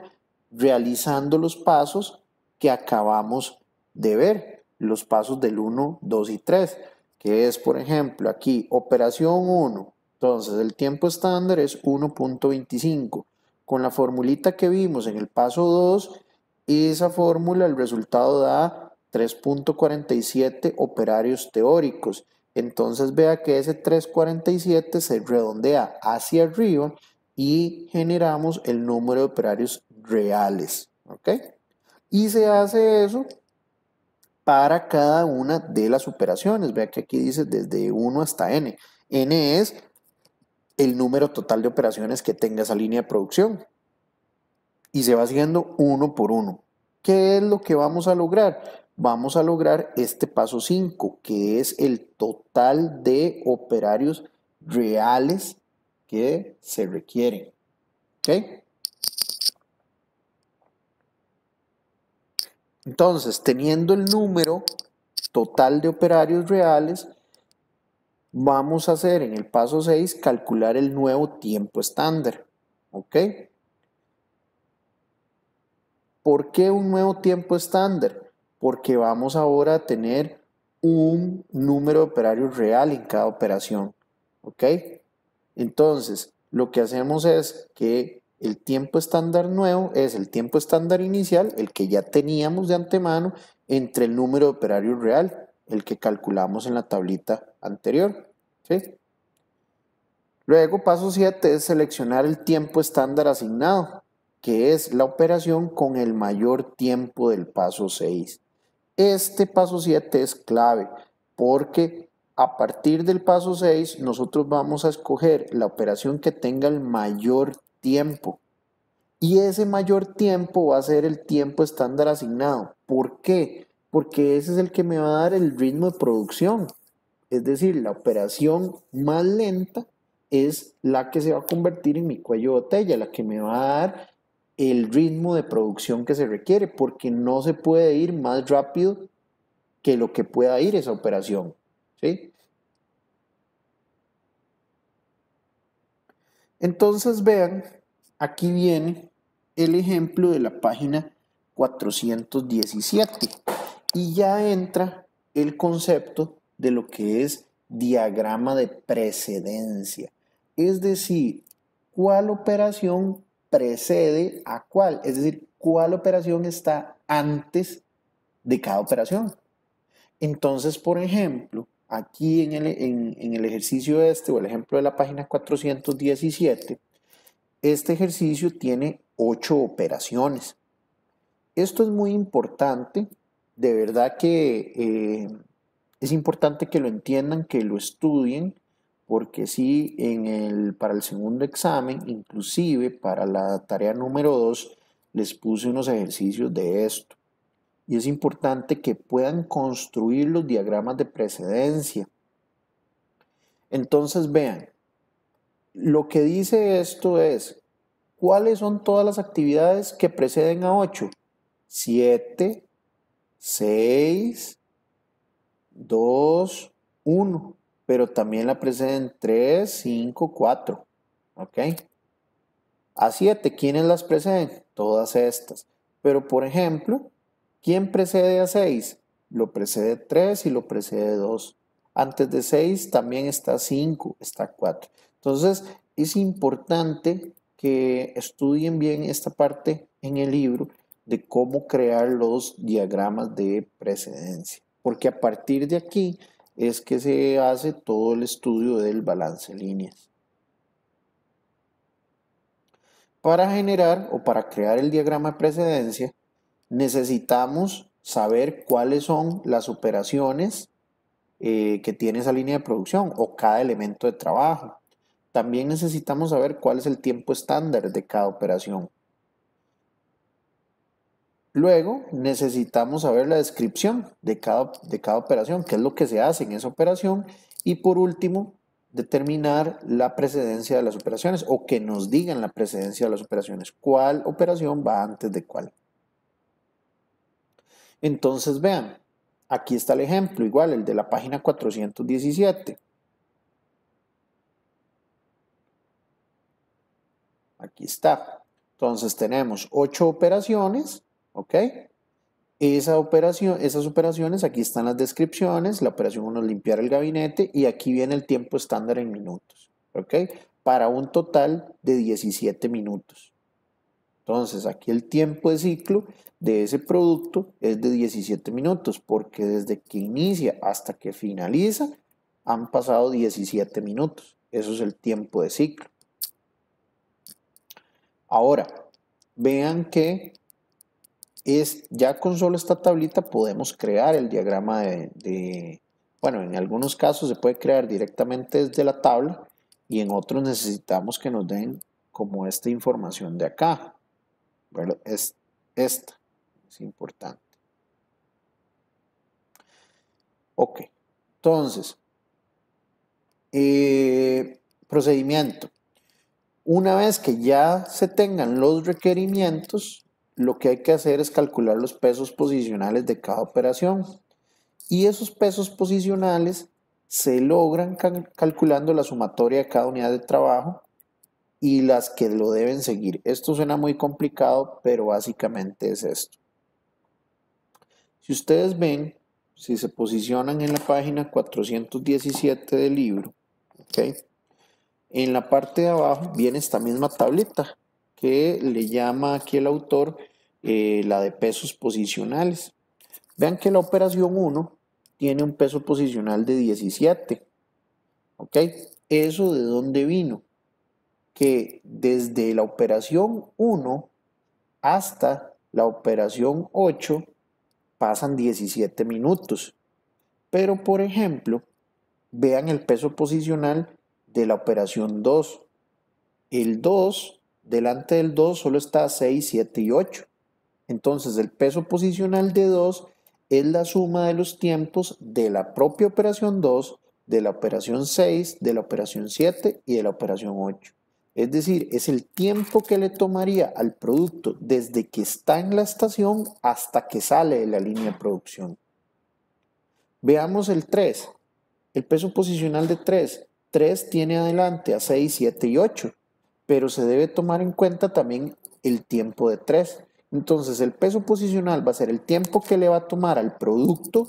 realizando los pasos que acabamos de ver, los pasos del 1, 2 y 3, que es, por ejemplo, aquí operación 1. Entonces, el tiempo estándar es 1.25. Con la formulita que vimos en el paso 2, esa fórmula, el resultado da 3.47 operarios teóricos. Entonces vea que ese 3.47 se redondea hacia arriba y generamos el número de operarios reales. ¿Ok? Y se hace eso para cada una de las operaciones. Vea que aquí dice desde 1 hasta n. N es el número total de operaciones que tenga esa línea de producción. Y se va haciendo uno por uno. ¿Qué es lo que vamos a lograr? Vamos a lograr este paso 5, que es el total de operarios reales que se requieren. ¿Ok? Entonces, teniendo el número total de operarios reales, vamos a hacer en el paso 6 calcular el nuevo tiempo estándar. ¿Ok? ¿Por qué un nuevo tiempo estándar? Porque vamos ahora a tener un número de operarios real en cada operación. ¿Ok? Entonces, lo que hacemos es que el tiempo estándar nuevo es el tiempo estándar inicial, el que ya teníamos de antemano, entre el número de operarios real, el que calculamos en la tablita anterior. ¿Sí? Luego, paso 7 es seleccionar el tiempo estándar asignado, que es la operación con el mayor tiempo del paso 6. Este paso 7 es clave porque a partir del paso 6 nosotros vamos a escoger la operación que tenga el mayor tiempo. Y ese mayor tiempo va a ser el tiempo estándar asignado. ¿Por qué? Porque ese es el que me va a dar el ritmo de producción. Es decir, la operación más lenta es la que se va a convertir en mi cuello de botella, la que me va a dar el ritmo de producción que se requiere, porque no se puede ir más rápido que lo que pueda ir esa operación. ¿Sí? Entonces vean, aquí viene el ejemplo de la página 417 y ya entra el concepto de lo que es diagrama de precedencia. Es decir, ¿cuál operación precede a cuál? Es decir, ¿cuál operación está antes de cada operación? Entonces, por ejemplo, aquí en el ejercicio este o el ejemplo de la página 417, este ejercicio tiene 8 operaciones. Esto es muy importante, de verdad que es importante que lo entiendan, que lo estudien, porque sí, para el segundo examen, inclusive para la tarea número 2, les puse unos ejercicios de esto. Y es importante que puedan construir los diagramas de precedencia. Entonces vean, lo que dice esto es, ¿cuáles son todas las actividades que preceden a 8? 7, 6, 2, 1, pero también la preceden 3, 5, 4. ¿Ok? A 7, ¿quiénes las preceden? Todas estas. Pero, por ejemplo, ¿quién precede a 6? Lo precede 3 y lo precede 2. Antes de 6 también está 5, está 4. Entonces, es importante que estudien bien esta parte en el libro de cómo crear los diagramas de precedencia. Porque a partir de aquí es que se hace todo el estudio del balance de líneas. Para generar o para crear el diagrama de precedencia, necesitamos saber cuáles son las operaciones que tiene esa línea de producción o cada elemento de trabajo. También necesitamos saber cuál es el tiempo estándar de cada operación. Luego necesitamos saber la descripción de cada operación, qué es lo que se hace en esa operación. Y por último, determinar la precedencia de las operaciones o que nos digan la precedencia de las operaciones. ¿Cuál operación va antes de cuál? Entonces vean, aquí está el ejemplo, igual el de la página 417. Aquí está. Entonces tenemos 8 operaciones, ¿ok? Esas operaciones, aquí están las descripciones. La operación 1 es limpiar el gabinete y aquí viene el tiempo estándar en minutos, ¿ok? Para un total de 17 minutos. Entonces aquí el tiempo de ciclo de ese producto es de 17 minutos porque desde que inicia hasta que finaliza han pasado 17 minutos. Eso es el tiempo de ciclo. Ahora, vean que ya con solo esta tablita podemos crear el diagrama bueno, en algunos casos se puede crear directamente desde la tabla y en otros necesitamos que nos den como esta información de acá. Bueno, es esta, es importante. Ok, entonces, procedimiento. Una vez que ya se tengan los requerimientos, lo que hay que hacer es calcular los pesos posicionales de cada operación. Y esos pesos posicionales se logran calculando la sumatoria de cada unidad de trabajo y las que lo deben seguir. Esto suena muy complicado, pero básicamente es esto. Si ustedes ven, si se posicionan en la página 417 del libro, ¿ok? En la parte de abajo viene esta misma tableta que le llama aquí el autor la de pesos posicionales. Vean que la operación 1 tiene un peso posicional de 17. ¿Ok? ¿Eso de dónde vino? Que desde la operación 1 hasta la operación 8 pasan 17 minutos. Pero, por ejemplo, vean el peso posicional de la operación 2. El 2, delante del 2 solo está 6, 7 y 8. Entonces, el peso posicional de 2 es la suma de los tiempos de la propia operación 2, de la operación 6, de la operación 7 y de la operación 8. Es decir, es el tiempo que le tomaría al producto desde que está en la estación hasta que sale de la línea de producción. Veamos el 3. El peso posicional de 3. 3 tiene adelante a 6, 7 y 8, pero se debe tomar en cuenta también el tiempo de 3. Entonces el peso posicional va a ser el tiempo que le va a tomar al producto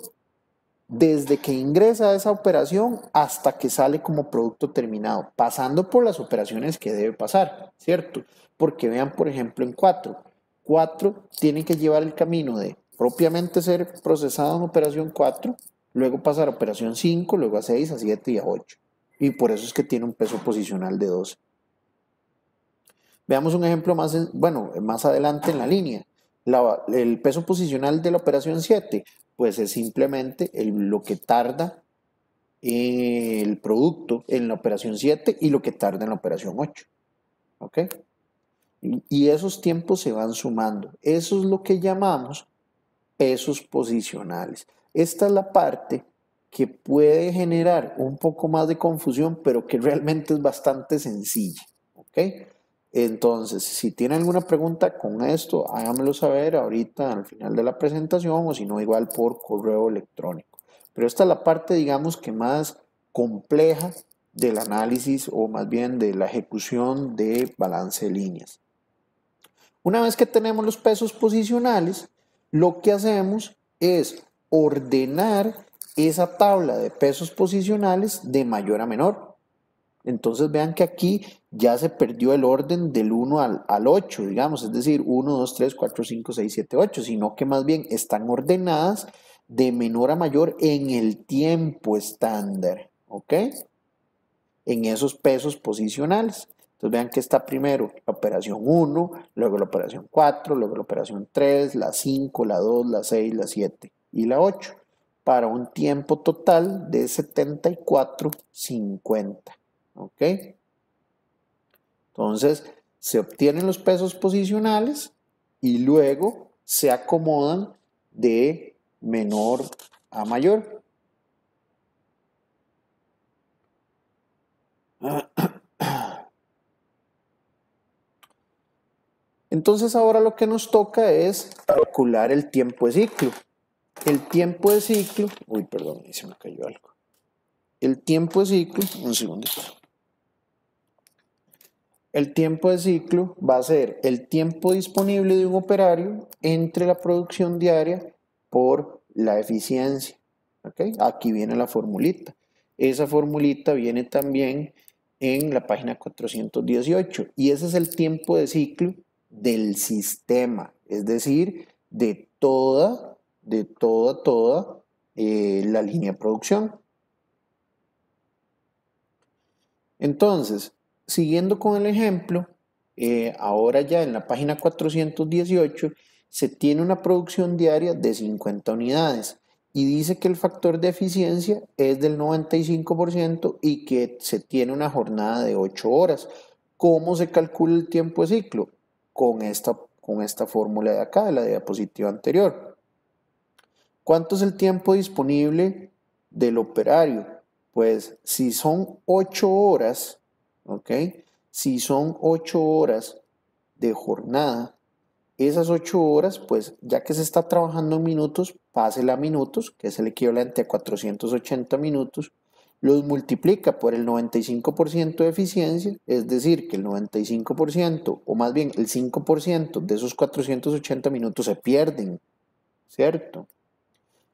desde que ingresa a esa operación hasta que sale como producto terminado, pasando por las operaciones que debe pasar, ¿cierto? Porque vean, por ejemplo, en 4. 4 tiene que llevar el camino de propiamente ser procesado en operación 4, luego pasar a operación 5, luego a 6, a 7 y a 8. Y por eso es que tiene un peso posicional de 12. Veamos un ejemplo más adelante en la línea. El peso posicional de la operación 7, pues es simplemente lo que tarda el producto en la operación 7 y lo que tarda en la operación 8. ¿Ok? Y esos tiempos se van sumando. Eso es lo que llamamos pesos posicionales. Esta es la parte que puede generar un poco más de confusión, pero que realmente es bastante sencilla. ¿Ok? Entonces, si tiene alguna pregunta con esto, háganmelo saber ahorita al final de la presentación o si no, igual por correo electrónico. Pero esta es la parte, digamos, que más compleja del análisis o más bien de la ejecución de balance de líneas. Una vez que tenemos los pesos posicionales, lo que hacemos es ordenar esa tabla de pesos posicionales de mayor a menor. Entonces vean que aquí ya se perdió el orden del 1 al 8, digamos, es decir, 1, 2, 3, 4, 5, 6, 7, 8, sino que más bien están ordenadas de menor a mayor en el tiempo estándar, ¿ok? En esos pesos posicionales. Entonces vean que está primero la operación 1, luego la operación 4, luego la operación 3, la 5, la 2, la 6, la 7 y la 8, para un tiempo total de 74.50. ¿Ok? Entonces se obtienen los pesos posicionales y luego se acomodan de menor a mayor. Entonces ahora lo que nos toca es calcular el tiempo de ciclo. El tiempo de ciclo, uy, perdón, ahí se me cayó algo. El tiempo de ciclo, un segundito. El tiempo de ciclo va a ser el tiempo disponible de un operario entre la producción diaria por la eficiencia. ¿Okay? Aquí viene la formulita. Esa formulita viene también en la página 418 y ese es el tiempo de ciclo del sistema, es decir, de toda la línea de producción. Entonces, siguiendo con el ejemplo, ahora ya en la página 418 se tiene una producción diaria de 50 unidades y dice que el factor de eficiencia es del 95% y que se tiene una jornada de 8 horas. ¿Cómo se calcula el tiempo de ciclo? Con esta fórmula de acá, de la diapositiva anterior. ¿Cuánto es el tiempo disponible del operario? Pues si son 8 horas, ¿ok? Si son 8 horas de jornada, esas 8 horas, pues ya que se está trabajando en minutos, pásela a minutos, que es el equivalente a 480 minutos, los multiplica por el 95% de eficiencia, es decir, que el 95%, o más bien el 5% de esos 480 minutos se pierden, ¿cierto?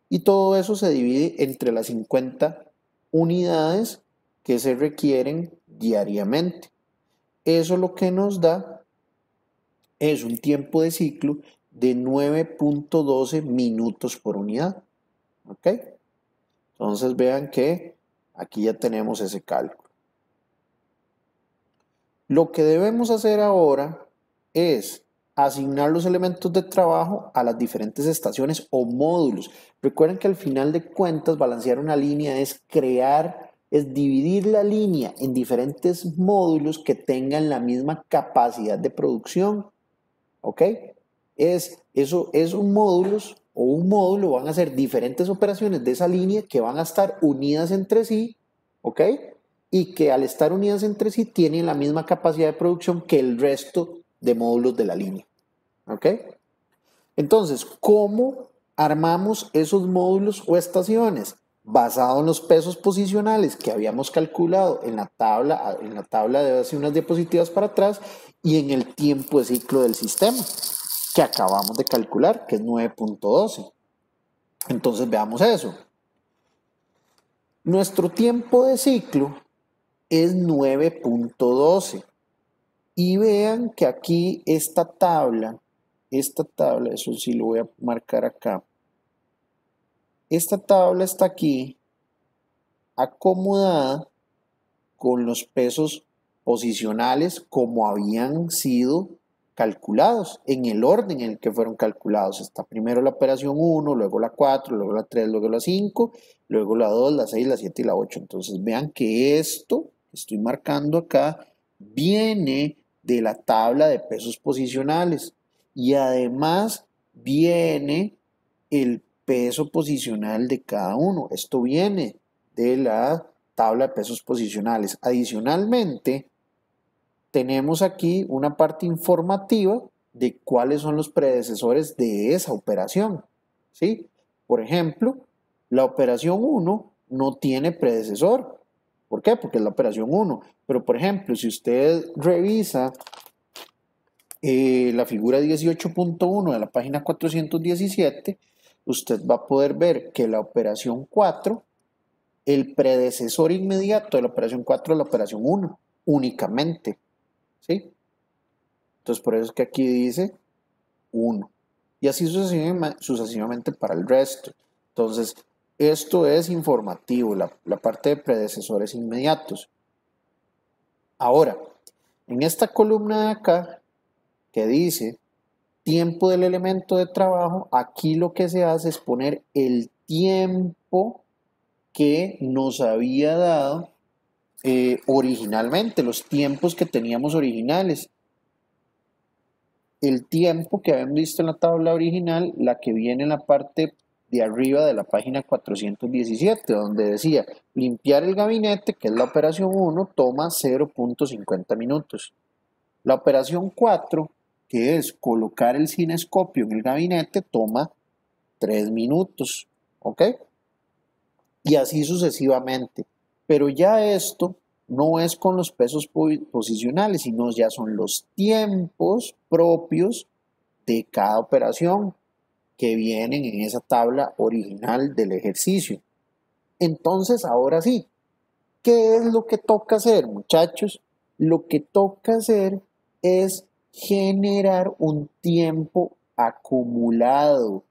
Y todo eso se divide entre las 50 unidades que se requieren diariamente. Eso lo que nos da es un tiempo de ciclo de 9.12 minutos por unidad. ¿Ok? Entonces vean que aquí ya tenemos ese cálculo. Lo que debemos hacer ahora es asignar los elementos de trabajo a las diferentes estaciones o módulos. Recuerden que al final de cuentas balancear una línea es dividir la línea en diferentes módulos que tengan la misma capacidad de producción. ¿Ok? Un módulo van a ser diferentes operaciones de esa línea que van a estar unidas entre sí, ¿ok? Y que al estar unidas entre sí tienen la misma capacidad de producción que el resto de módulos de la línea. ¿Ok? Entonces, ¿cómo armamos esos módulos o estaciones? Basado en los pesos posicionales que habíamos calculado en la tabla de hace unas diapositivas para atrás y en el tiempo de ciclo del sistema que acabamos de calcular, que es 9.12. Entonces veamos eso. Nuestro tiempo de ciclo es 9.12 y vean que aquí esta tabla, eso sí lo voy a marcar acá, esta tabla está aquí acomodada con los pesos posicionales como habían sido calculados, en el orden en el que fueron calculados. Está primero la operación 1, luego la 4, luego la 3, luego la 5, luego la 2, la 6, la 7 y la 8. Entonces vean que esto que estoy marcando acá viene de la tabla de pesos posicionales y además viene el peso posicional de cada uno. Esto viene de la tabla de pesos posicionales. Adicionalmente, tenemos aquí una parte informativa de cuáles son los predecesores de esa operación. ¿Sí? Por ejemplo, la operación 1 no tiene predecesor. ¿Por qué? Porque es la operación 1. Pero, por ejemplo, si usted revisa la figura 18.1 de la página 417, usted va a poder ver que la operación 4, el predecesor inmediato de la operación 4 es la operación 1, únicamente. ¿Sí? Entonces, por eso es que aquí dice 1. Y así sucesivamente para el resto. Entonces, esto es informativo, la parte de predecesores inmediatos. Ahora, en esta columna de acá, que dice tiempo del elemento de trabajo, aquí lo que se hace es poner el tiempo que nos había dado originalmente, los tiempos que teníamos originales. El tiempo que habían visto en la tabla original, la que viene en la parte de arriba de la página 417, donde decía limpiar el gabinete, que es la operación 1, toma 0.50 minutos. La operación 4, que es colocar el cinescopio en el gabinete, toma 3 minutos. ¿Ok? Y así sucesivamente. Pero ya esto no es con los pesos posicionales, sino ya son los tiempos propios de cada operación que vienen en esa tabla original del ejercicio. Entonces, ahora sí, ¿qué es lo que toca hacer, muchachos? Lo que toca hacer es generar un tiempo acumulado.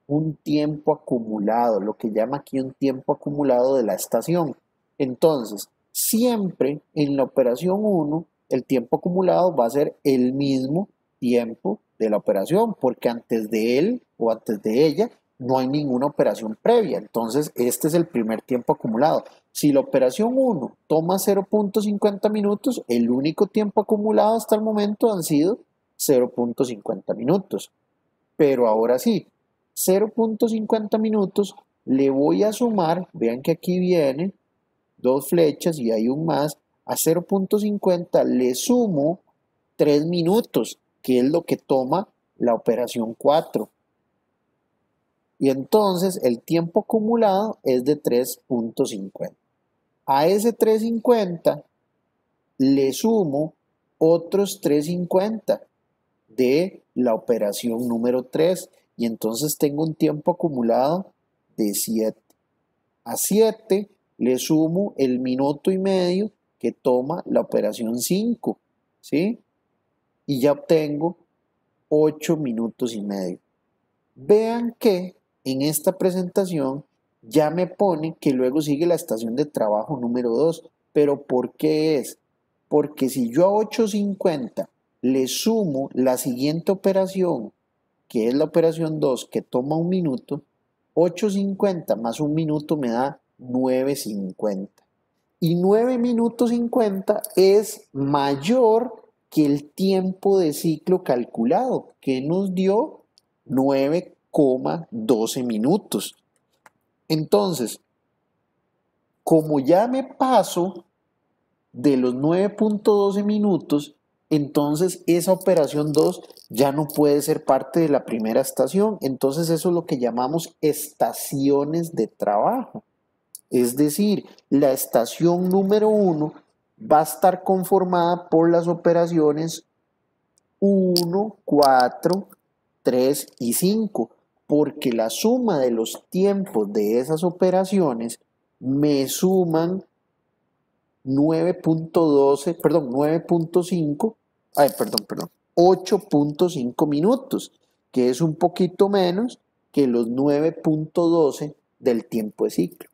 Un tiempo acumulado, lo que llama aquí un tiempo acumulado de la estación. Entonces, siempre en la operación 1, el tiempo acumulado va a ser el mismo tiempo de la operación, porque antes de él o antes de ella no hay ninguna operación previa. Entonces, este es el primer tiempo acumulado. Si la operación 1 toma 0.50 minutos, el único tiempo acumulado hasta el momento han sido 0.50 minutos. Pero ahora sí, 0.50 minutos le voy a sumar, vean que aquí viene dos flechas y hay un más, a 0.50 le sumo 3 minutos, que es lo que toma la operación 4. Y entonces el tiempo acumulado es de 3.50. A ese 3.50 le sumo otros 3.50 de la operación número 3 y entonces tengo un tiempo acumulado de 7. A 7 le sumo el minuto y medio que toma la operación 5, ¿sí? Y ya obtengo 8 minutos y medio. Vean que en esta presentación ya me pone que luego sigue la estación de trabajo número 2, pero ¿por qué es? Porque si yo a 8.50 le sumo la siguiente operación, que es la operación 2, que toma un minuto, 8.50 más un minuto me da 9.50. Y 9 minutos 50 es mayor que el tiempo de ciclo calculado, que nos dio 9,12 minutos. Entonces, como ya me paso de los 9.12 minutos, entonces esa operación 2 ya no puede ser parte de la primera estación. Entonces eso es lo que llamamos estaciones de trabajo. Es decir, la estación número 1 va a estar conformada por las operaciones 1, 4, 3 y 5, porque la suma de los tiempos de esas operaciones me suman 9.5, 8.5 minutos, que es un poquito menos que los 9.12 del tiempo de ciclo.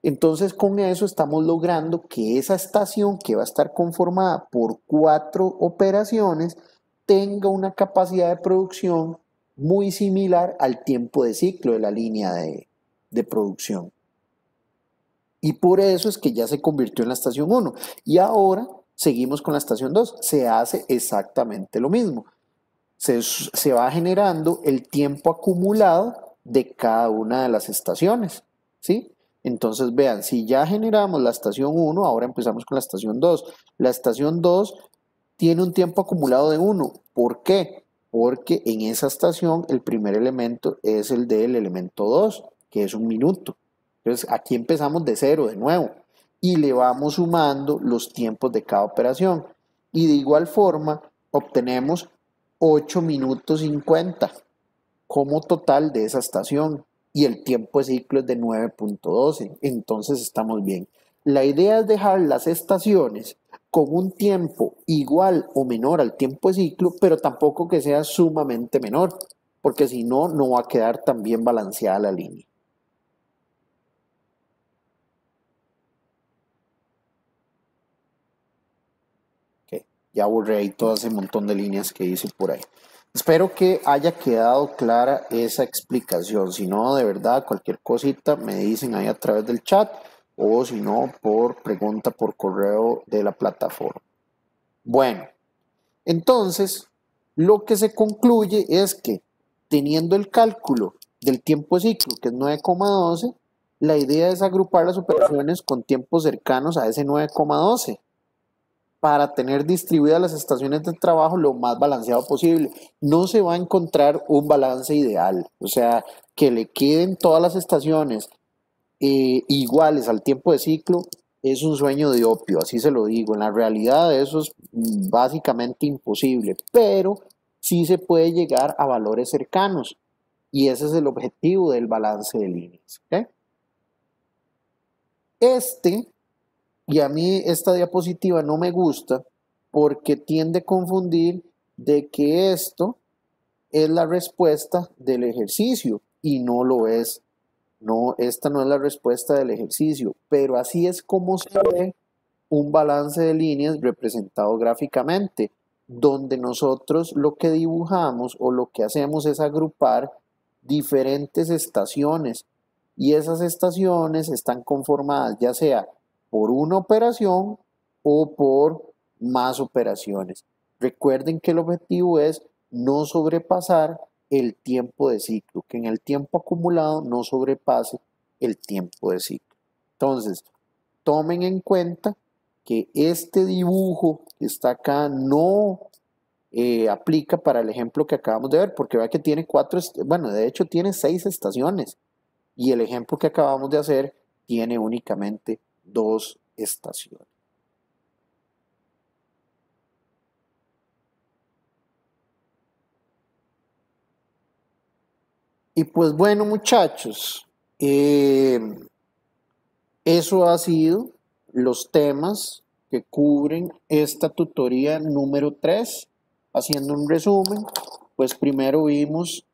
Entonces, con eso estamos logrando que esa estación, que va a estar conformada por 4 operaciones, tenga una capacidad de producción muy similar al tiempo de ciclo de la línea de producción. Y por eso es que ya se convirtió en la estación 1. Y ahora seguimos con la estación 2. Se hace exactamente lo mismo. Se va generando el tiempo acumulado de cada una de las estaciones, ¿sí? Entonces vean, si ya generamos la estación 1, ahora empezamos con la estación 2. La estación 2 tiene un tiempo acumulado de 1. ¿Por qué? Porque en esa estación el primer elemento es el del elemento 2, que es un minuto. Entonces aquí empezamos de 0 de nuevo. y le vamos sumando los tiempos de cada operación. Y de igual forma obtenemos 8 minutos 50 como total de esa estación y el tiempo de ciclo es de 9.12. Entonces estamos bien. La idea es dejar las estaciones con un tiempo igual o menor al tiempo de ciclo, pero tampoco que sea sumamente menor, porque si no, no va a quedar tan bien balanceada la línea. Okay. Ya borré ahí todo ese montón de líneas que hice por ahí. Espero que haya quedado clara esa explicación. Si no, de verdad, cualquier cosita me dicen ahí a través del chat o si no, por pregunta por correo de la plataforma. Bueno, entonces, lo que se concluye es que teniendo el cálculo del tiempo de ciclo, que es 9,12, la idea es agrupar las operaciones con tiempos cercanos a ese 9,12 para tener distribuidas las estaciones de trabajo lo más balanceado posible. No se va a encontrar un balance ideal, o sea, que le queden todas las estaciones iguales al tiempo de ciclo es un sueño de opio, así se lo digo. En la realidad eso es básicamente imposible, pero sí se puede llegar a valores cercanos y ese es el objetivo del balance de líneas. ¿Okay? Y a mí esta diapositiva no me gusta porque tiende a confundir de que esto es la respuesta del ejercicio y no lo es. No, esta no es la respuesta del ejercicio, pero así es como se ve un balance de líneas representado gráficamente, donde nosotros lo que dibujamos o lo que hacemos es agrupar diferentes estaciones y esas estaciones están conformadas ya sea por una operación o por más operaciones. Recuerden que el objetivo es no sobrepasar el tiempo de ciclo, que en el tiempo acumulado no sobrepase el tiempo de ciclo. Entonces, tomen en cuenta que este dibujo que está acá no aplica para el ejemplo que acabamos de ver, porque vea que tiene bueno, de hecho tiene 6 estaciones y el ejemplo que acabamos de hacer tiene únicamente 2 estaciones. Y pues bueno, muchachos, eso ha sido los temas que cubren esta tutoría número 3. Haciendo un resumen, pues primero vimos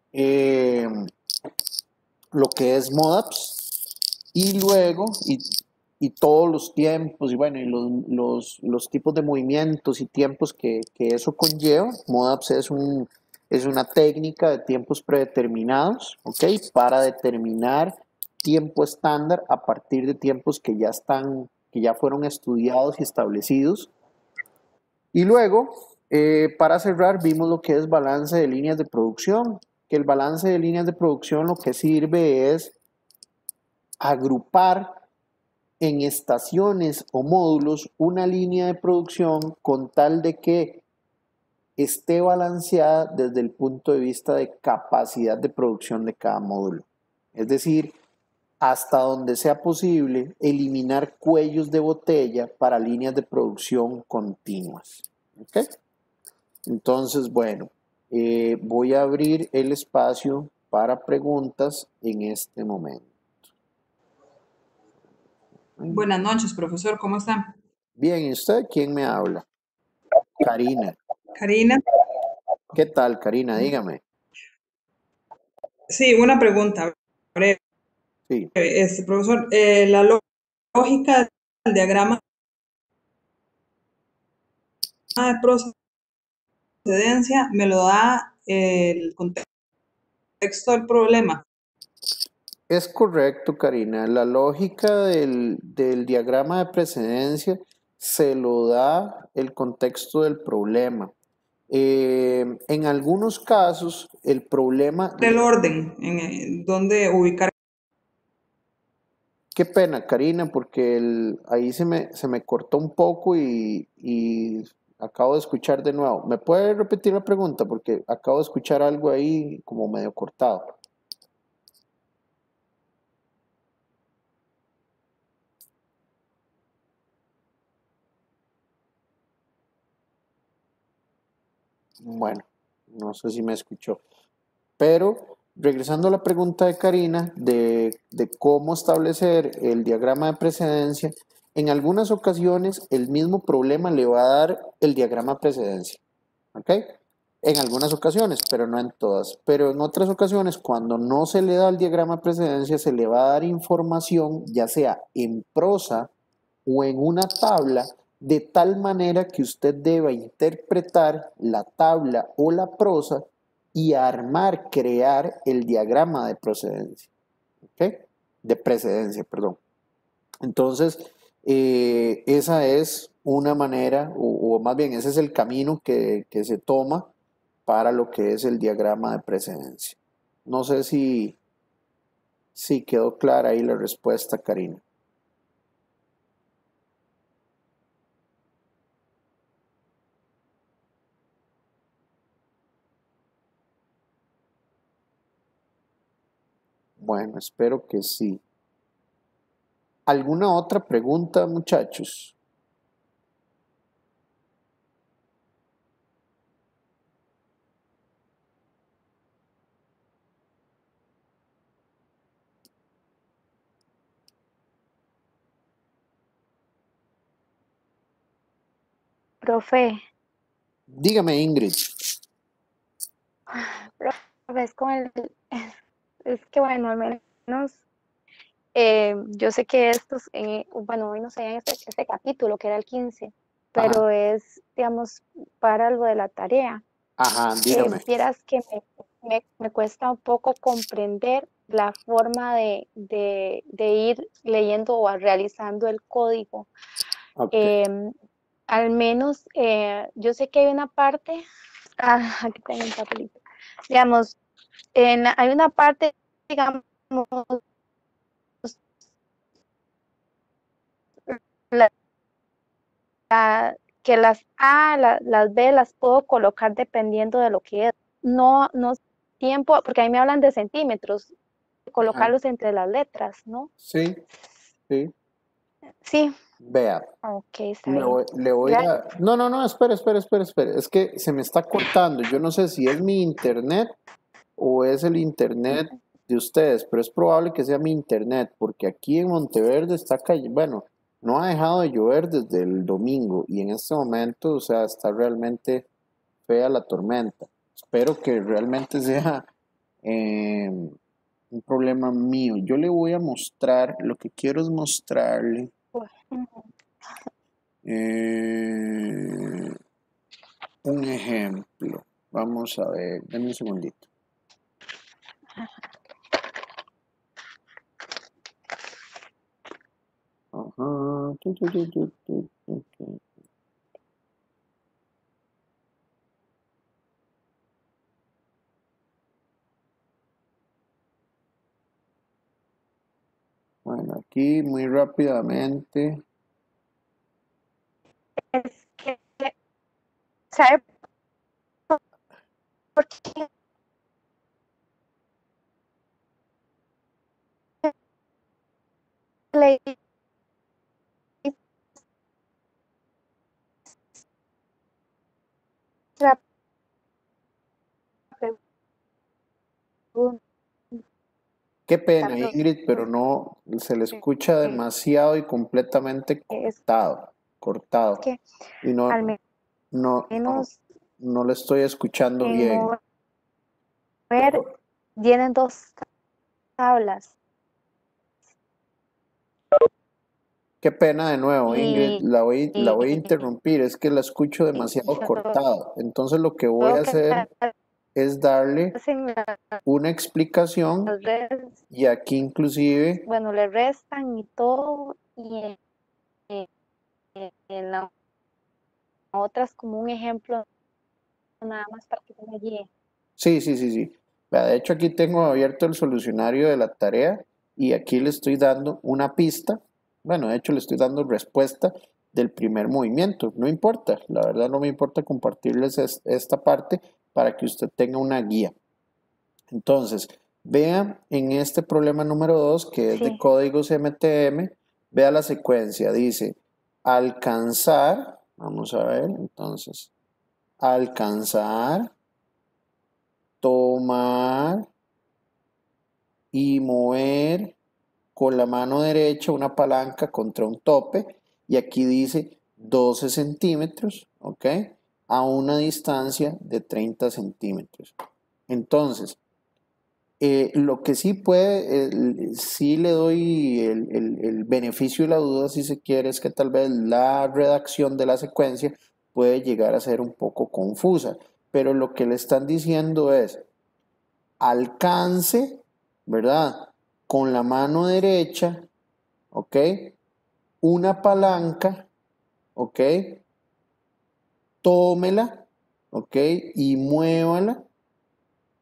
lo que es MODAPS y luego, y todos los tiempos y bueno, y los tipos de movimientos y tiempos que eso conlleva. MODAPS es una técnica de tiempos predeterminados, ¿ok? Para determinar tiempo estándar a partir de tiempos que ya fueron estudiados y establecidos. Y luego, para cerrar, vimos lo que es balance de líneas de producción, que el balance de líneas de producción lo que sirve es agrupar en estaciones o módulos una línea de producción con tal de que esté balanceada desde el punto de vista de capacidad de producción de cada módulo. Es decir, hasta donde sea posible, eliminar cuellos de botella para líneas de producción continuas. ¿Okay? Entonces, bueno, voy a abrir el espacio para preguntas en este momento. Buenas noches, profesor, ¿cómo está? Bien, ¿y usted quién me habla? Karina. Karina. ¿Qué tal, Karina? Dígame. Sí, una pregunta breve. Sí. Profesor, la lógica del diagrama de procedencia me lo da el contexto del problema. Es correcto, Karina. La lógica del diagrama de precedencia se lo da el contexto del problema. En algunos casos, el problema... El orden, en dónde ubicar. Qué pena, Karina, porque ahí se me cortó un poco y acabo de escuchar de nuevo. ¿Me puede repetir la pregunta? Porque acabo de escuchar algo ahí como medio cortado. Bueno, no sé si me escuchó. Pero regresando a la pregunta de Karina de cómo establecer el diagrama de precedencia, en algunas ocasiones el mismo problema le va a dar el diagrama de precedencia. ¿Ok? En algunas ocasiones, pero no en todas. Pero en otras ocasiones, cuando no se le da el diagrama de precedencia, se le va a dar información, ya sea en prosa o en una tabla, de tal manera que usted deba interpretar la tabla o la prosa y armar, crear el diagrama de procedencia. ¿Ok? De precedencia, perdón. Entonces, esa es una manera, o más bien ese es el camino que se toma para lo que es el diagrama de precedencia. No sé si quedó clara ahí la respuesta, Karina. Bueno, espero que sí. ¿Alguna otra pregunta, muchachos? Profe, Dígame, Ingrid. profe, es con es que bueno, al menos yo sé que estos, bueno, hoy no sé en este capítulo que era el 15, Ajá, pero es, digamos, para lo de la tarea. ajá, dígame. Vieras que me cuesta un poco comprender la forma de ir leyendo o realizando el código. Ok. Em, Al menos yo sé que hay una parte, aquí tengo un papelito, digamos, hay una parte, digamos, la- que las A, las B las puedo colocar dependiendo de lo que es. No, no tiempo, porque ahí me hablan de centímetros, Ajá. colocarlos entre las letras, ¿no? Sí, sí. Sí, Vea, ok, está bien. le voy Gracias. a... No, no, no, espere, espere, espere, espere. Es que se me está cortando. Yo no sé si es mi internet o es el internet de ustedes, pero es probable que sea mi internet, porque aquí en Monteverde está cayendo, bueno, no ha dejado de llover desde el domingo y en este momento, o sea, está realmente fea la tormenta. Espero que realmente sea un problema mío. Yo le voy a mostrar, lo que quiero es mostrarle eh, un ejemplo. Vamos a ver, denme un segundito. Ajá. Tu. Bueno, aquí muy rápidamente. Es que, ¿sabe por qué le hice la pregunta? Qué pena, Profe? Ingrid, pero no se le escucha Porque demasiado y completamente es cortado, cortado. que Y al no, no, menos no le estoy escuchando en bien. mover vienen dos tablas Qué pena de nuevo, Ingrid, y, la voy a y interrumpir, es que la escucho demasiado yo cortado. Entonces lo que voy veo a que hacer es darle hacen una explicación las redes, y aquí inclusive, bueno, le restan y todo, y en la otras como un ejemplo nada más para que me guíe. sí, sí, sí, sí. Vea, de hecho aquí tengo abierto el solucionario de la tarea y aquí le estoy dando una pista. Bueno, de hecho le estoy dando respuesta del primer movimiento. No importa, la verdad no me importa compartirles esta parte para que usted tenga una guía. Entonces, vea en este problema número 2 que es de Sí, códigos MTM, vea la secuencia, dice alcanzar, vamos a ver, entonces, alcanzar, tomar y mover con la mano derecha una palanca contra un tope, y aquí dice 12 centímetros, ¿ok? A una distancia de 30 centímetros. Entonces, lo que sí puede, sí le doy el beneficio de la duda, si se quiere, es que tal vez la redacción de la secuencia puede llegar a ser un poco confusa, pero lo que le están diciendo es alcance, ¿verdad? Con la mano derecha, ¿ok? Una palanca, ¿ok? Tómela, ¿ok? Y muévala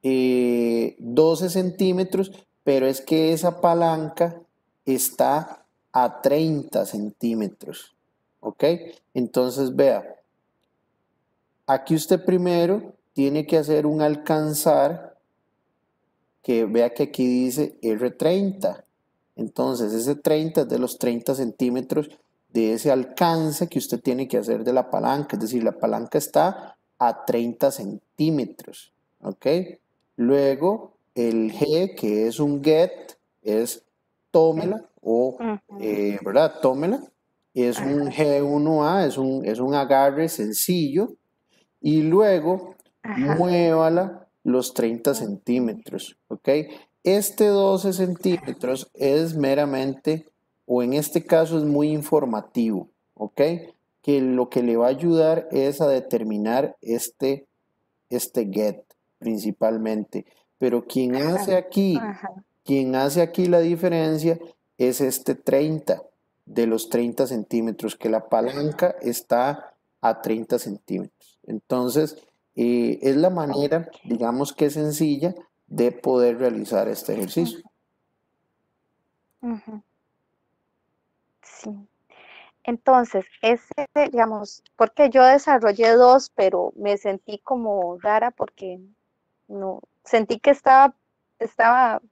12 centímetros, pero es que esa palanca está a 30 centímetros, ¿ok? Entonces vea, aquí usted primero tiene que hacer un alcanzar, que vea que aquí dice R30. Entonces ese 30 es de los 30 centímetros de ese alcance que usted tiene que hacer de la palanca, es decir, la palanca está a 30 centímetros, ¿ok? Luego el G, que es un get, es tómela o, ¿verdad? Tómela. Es un G1A, es un agarre sencillo. Y luego muévala los 30 centímetros, ¿ok? Este 12 centímetros es meramente, o en este caso es muy informativo, ¿ok? Que lo que le va a ayudar es a determinar este get principalmente. Pero quien hace aquí la diferencia es este 30 de los 30 centímetros, que la palanca está a 30 centímetros. Entonces, es la manera, digamos que sencilla, de poder realizar este ejercicio. Sí. Entonces, digamos, porque yo desarrollé dos, pero me sentí como rara porque no, sentí que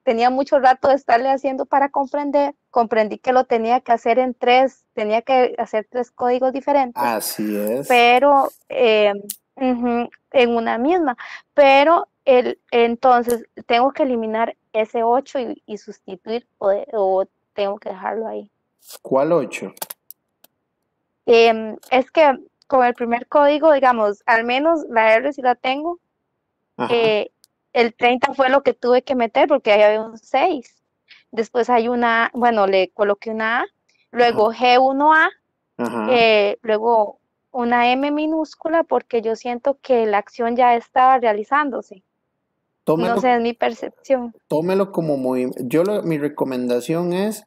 tenía mucho rato de estarle haciendo para comprender, comprendí que lo tenía que hacer en tres, tenía que hacer tres códigos diferentes, Así es. pero en una misma, pero entonces tengo que eliminar ese 8 y sustituir o tengo que dejarlo ahí. ¿Cuál 8? Es que con el primer código, digamos, al menos la R sí la tengo. El 30 fue lo que tuve que meter porque ahí había un 6. Después hay una, bueno, le coloqué una A, luego G1A, luego una M minúscula porque yo siento que la acción ya estaba realizándose. Tómelo, No sé, es mi percepción. tómelo como movimiento. Mi recomendación es,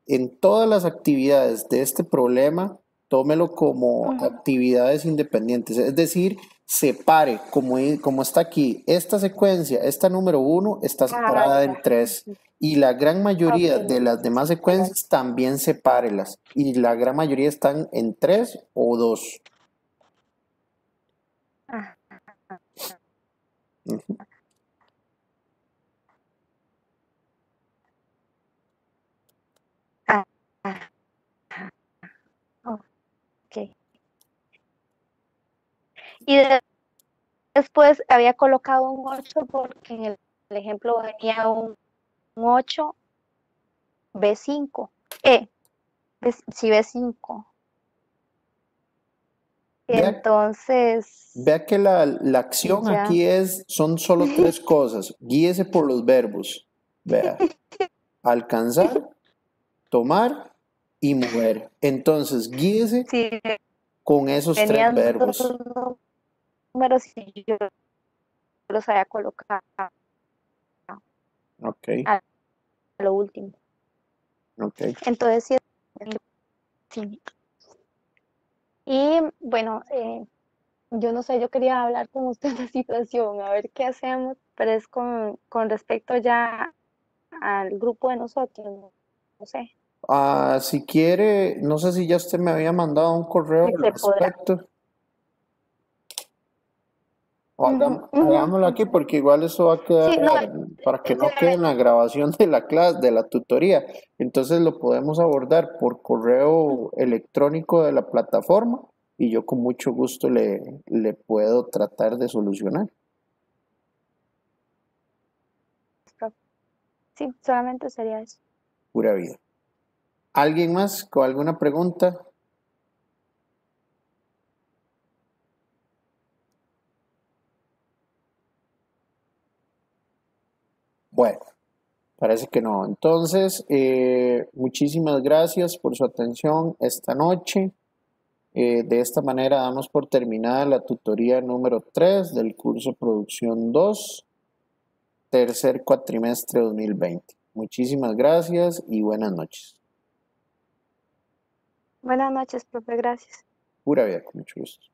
en todas las actividades de este problema, tómelo como actividades independientes. Es decir, separe, como está aquí, esta secuencia, esta número 1 está separada en 3. Y la gran mayoría de las demás secuencias también sepárelas. Y la gran mayoría están en 3 o 2. Ok. Y después había colocado un 8 porque en el ejemplo venía un 8 B5. Sí, B5. Entonces. Vea que la acción ya. aquí son solo 3 cosas. Guíese por los verbos. Vea. Alcanzar, tomar y mover. Entonces, guíese Sí, con esos 3 verbos. dos números y yo los había colocado Ok. a lo último. Ok. Entonces, sí. Y bueno, yo no sé, yo quería hablar con usted de la situación, a ver qué hacemos, pero es con respecto ya al grupo de nosotros, no sé. Si quiere, no sé si ya usted me había mandado un correo Si al se podrá. respecto. Hagámoslo aquí porque igual eso va a quedar Sí, no, para que no quede en la grabación de la clase, de la tutoría. Entonces lo podemos abordar por correo electrónico de la plataforma y yo con mucho gusto le puedo tratar de solucionar. Sí, solamente sería eso. Pura vida. ¿Alguien más con alguna pregunta? Bueno, parece que no. Entonces, muchísimas gracias por su atención esta noche. De esta manera damos por terminada la tutoría número 3 del curso Producción 2, tercer cuatrimestre 2020. Muchísimas gracias y buenas noches. Buenas noches, profe, gracias. Pura vida, con mucho gusto.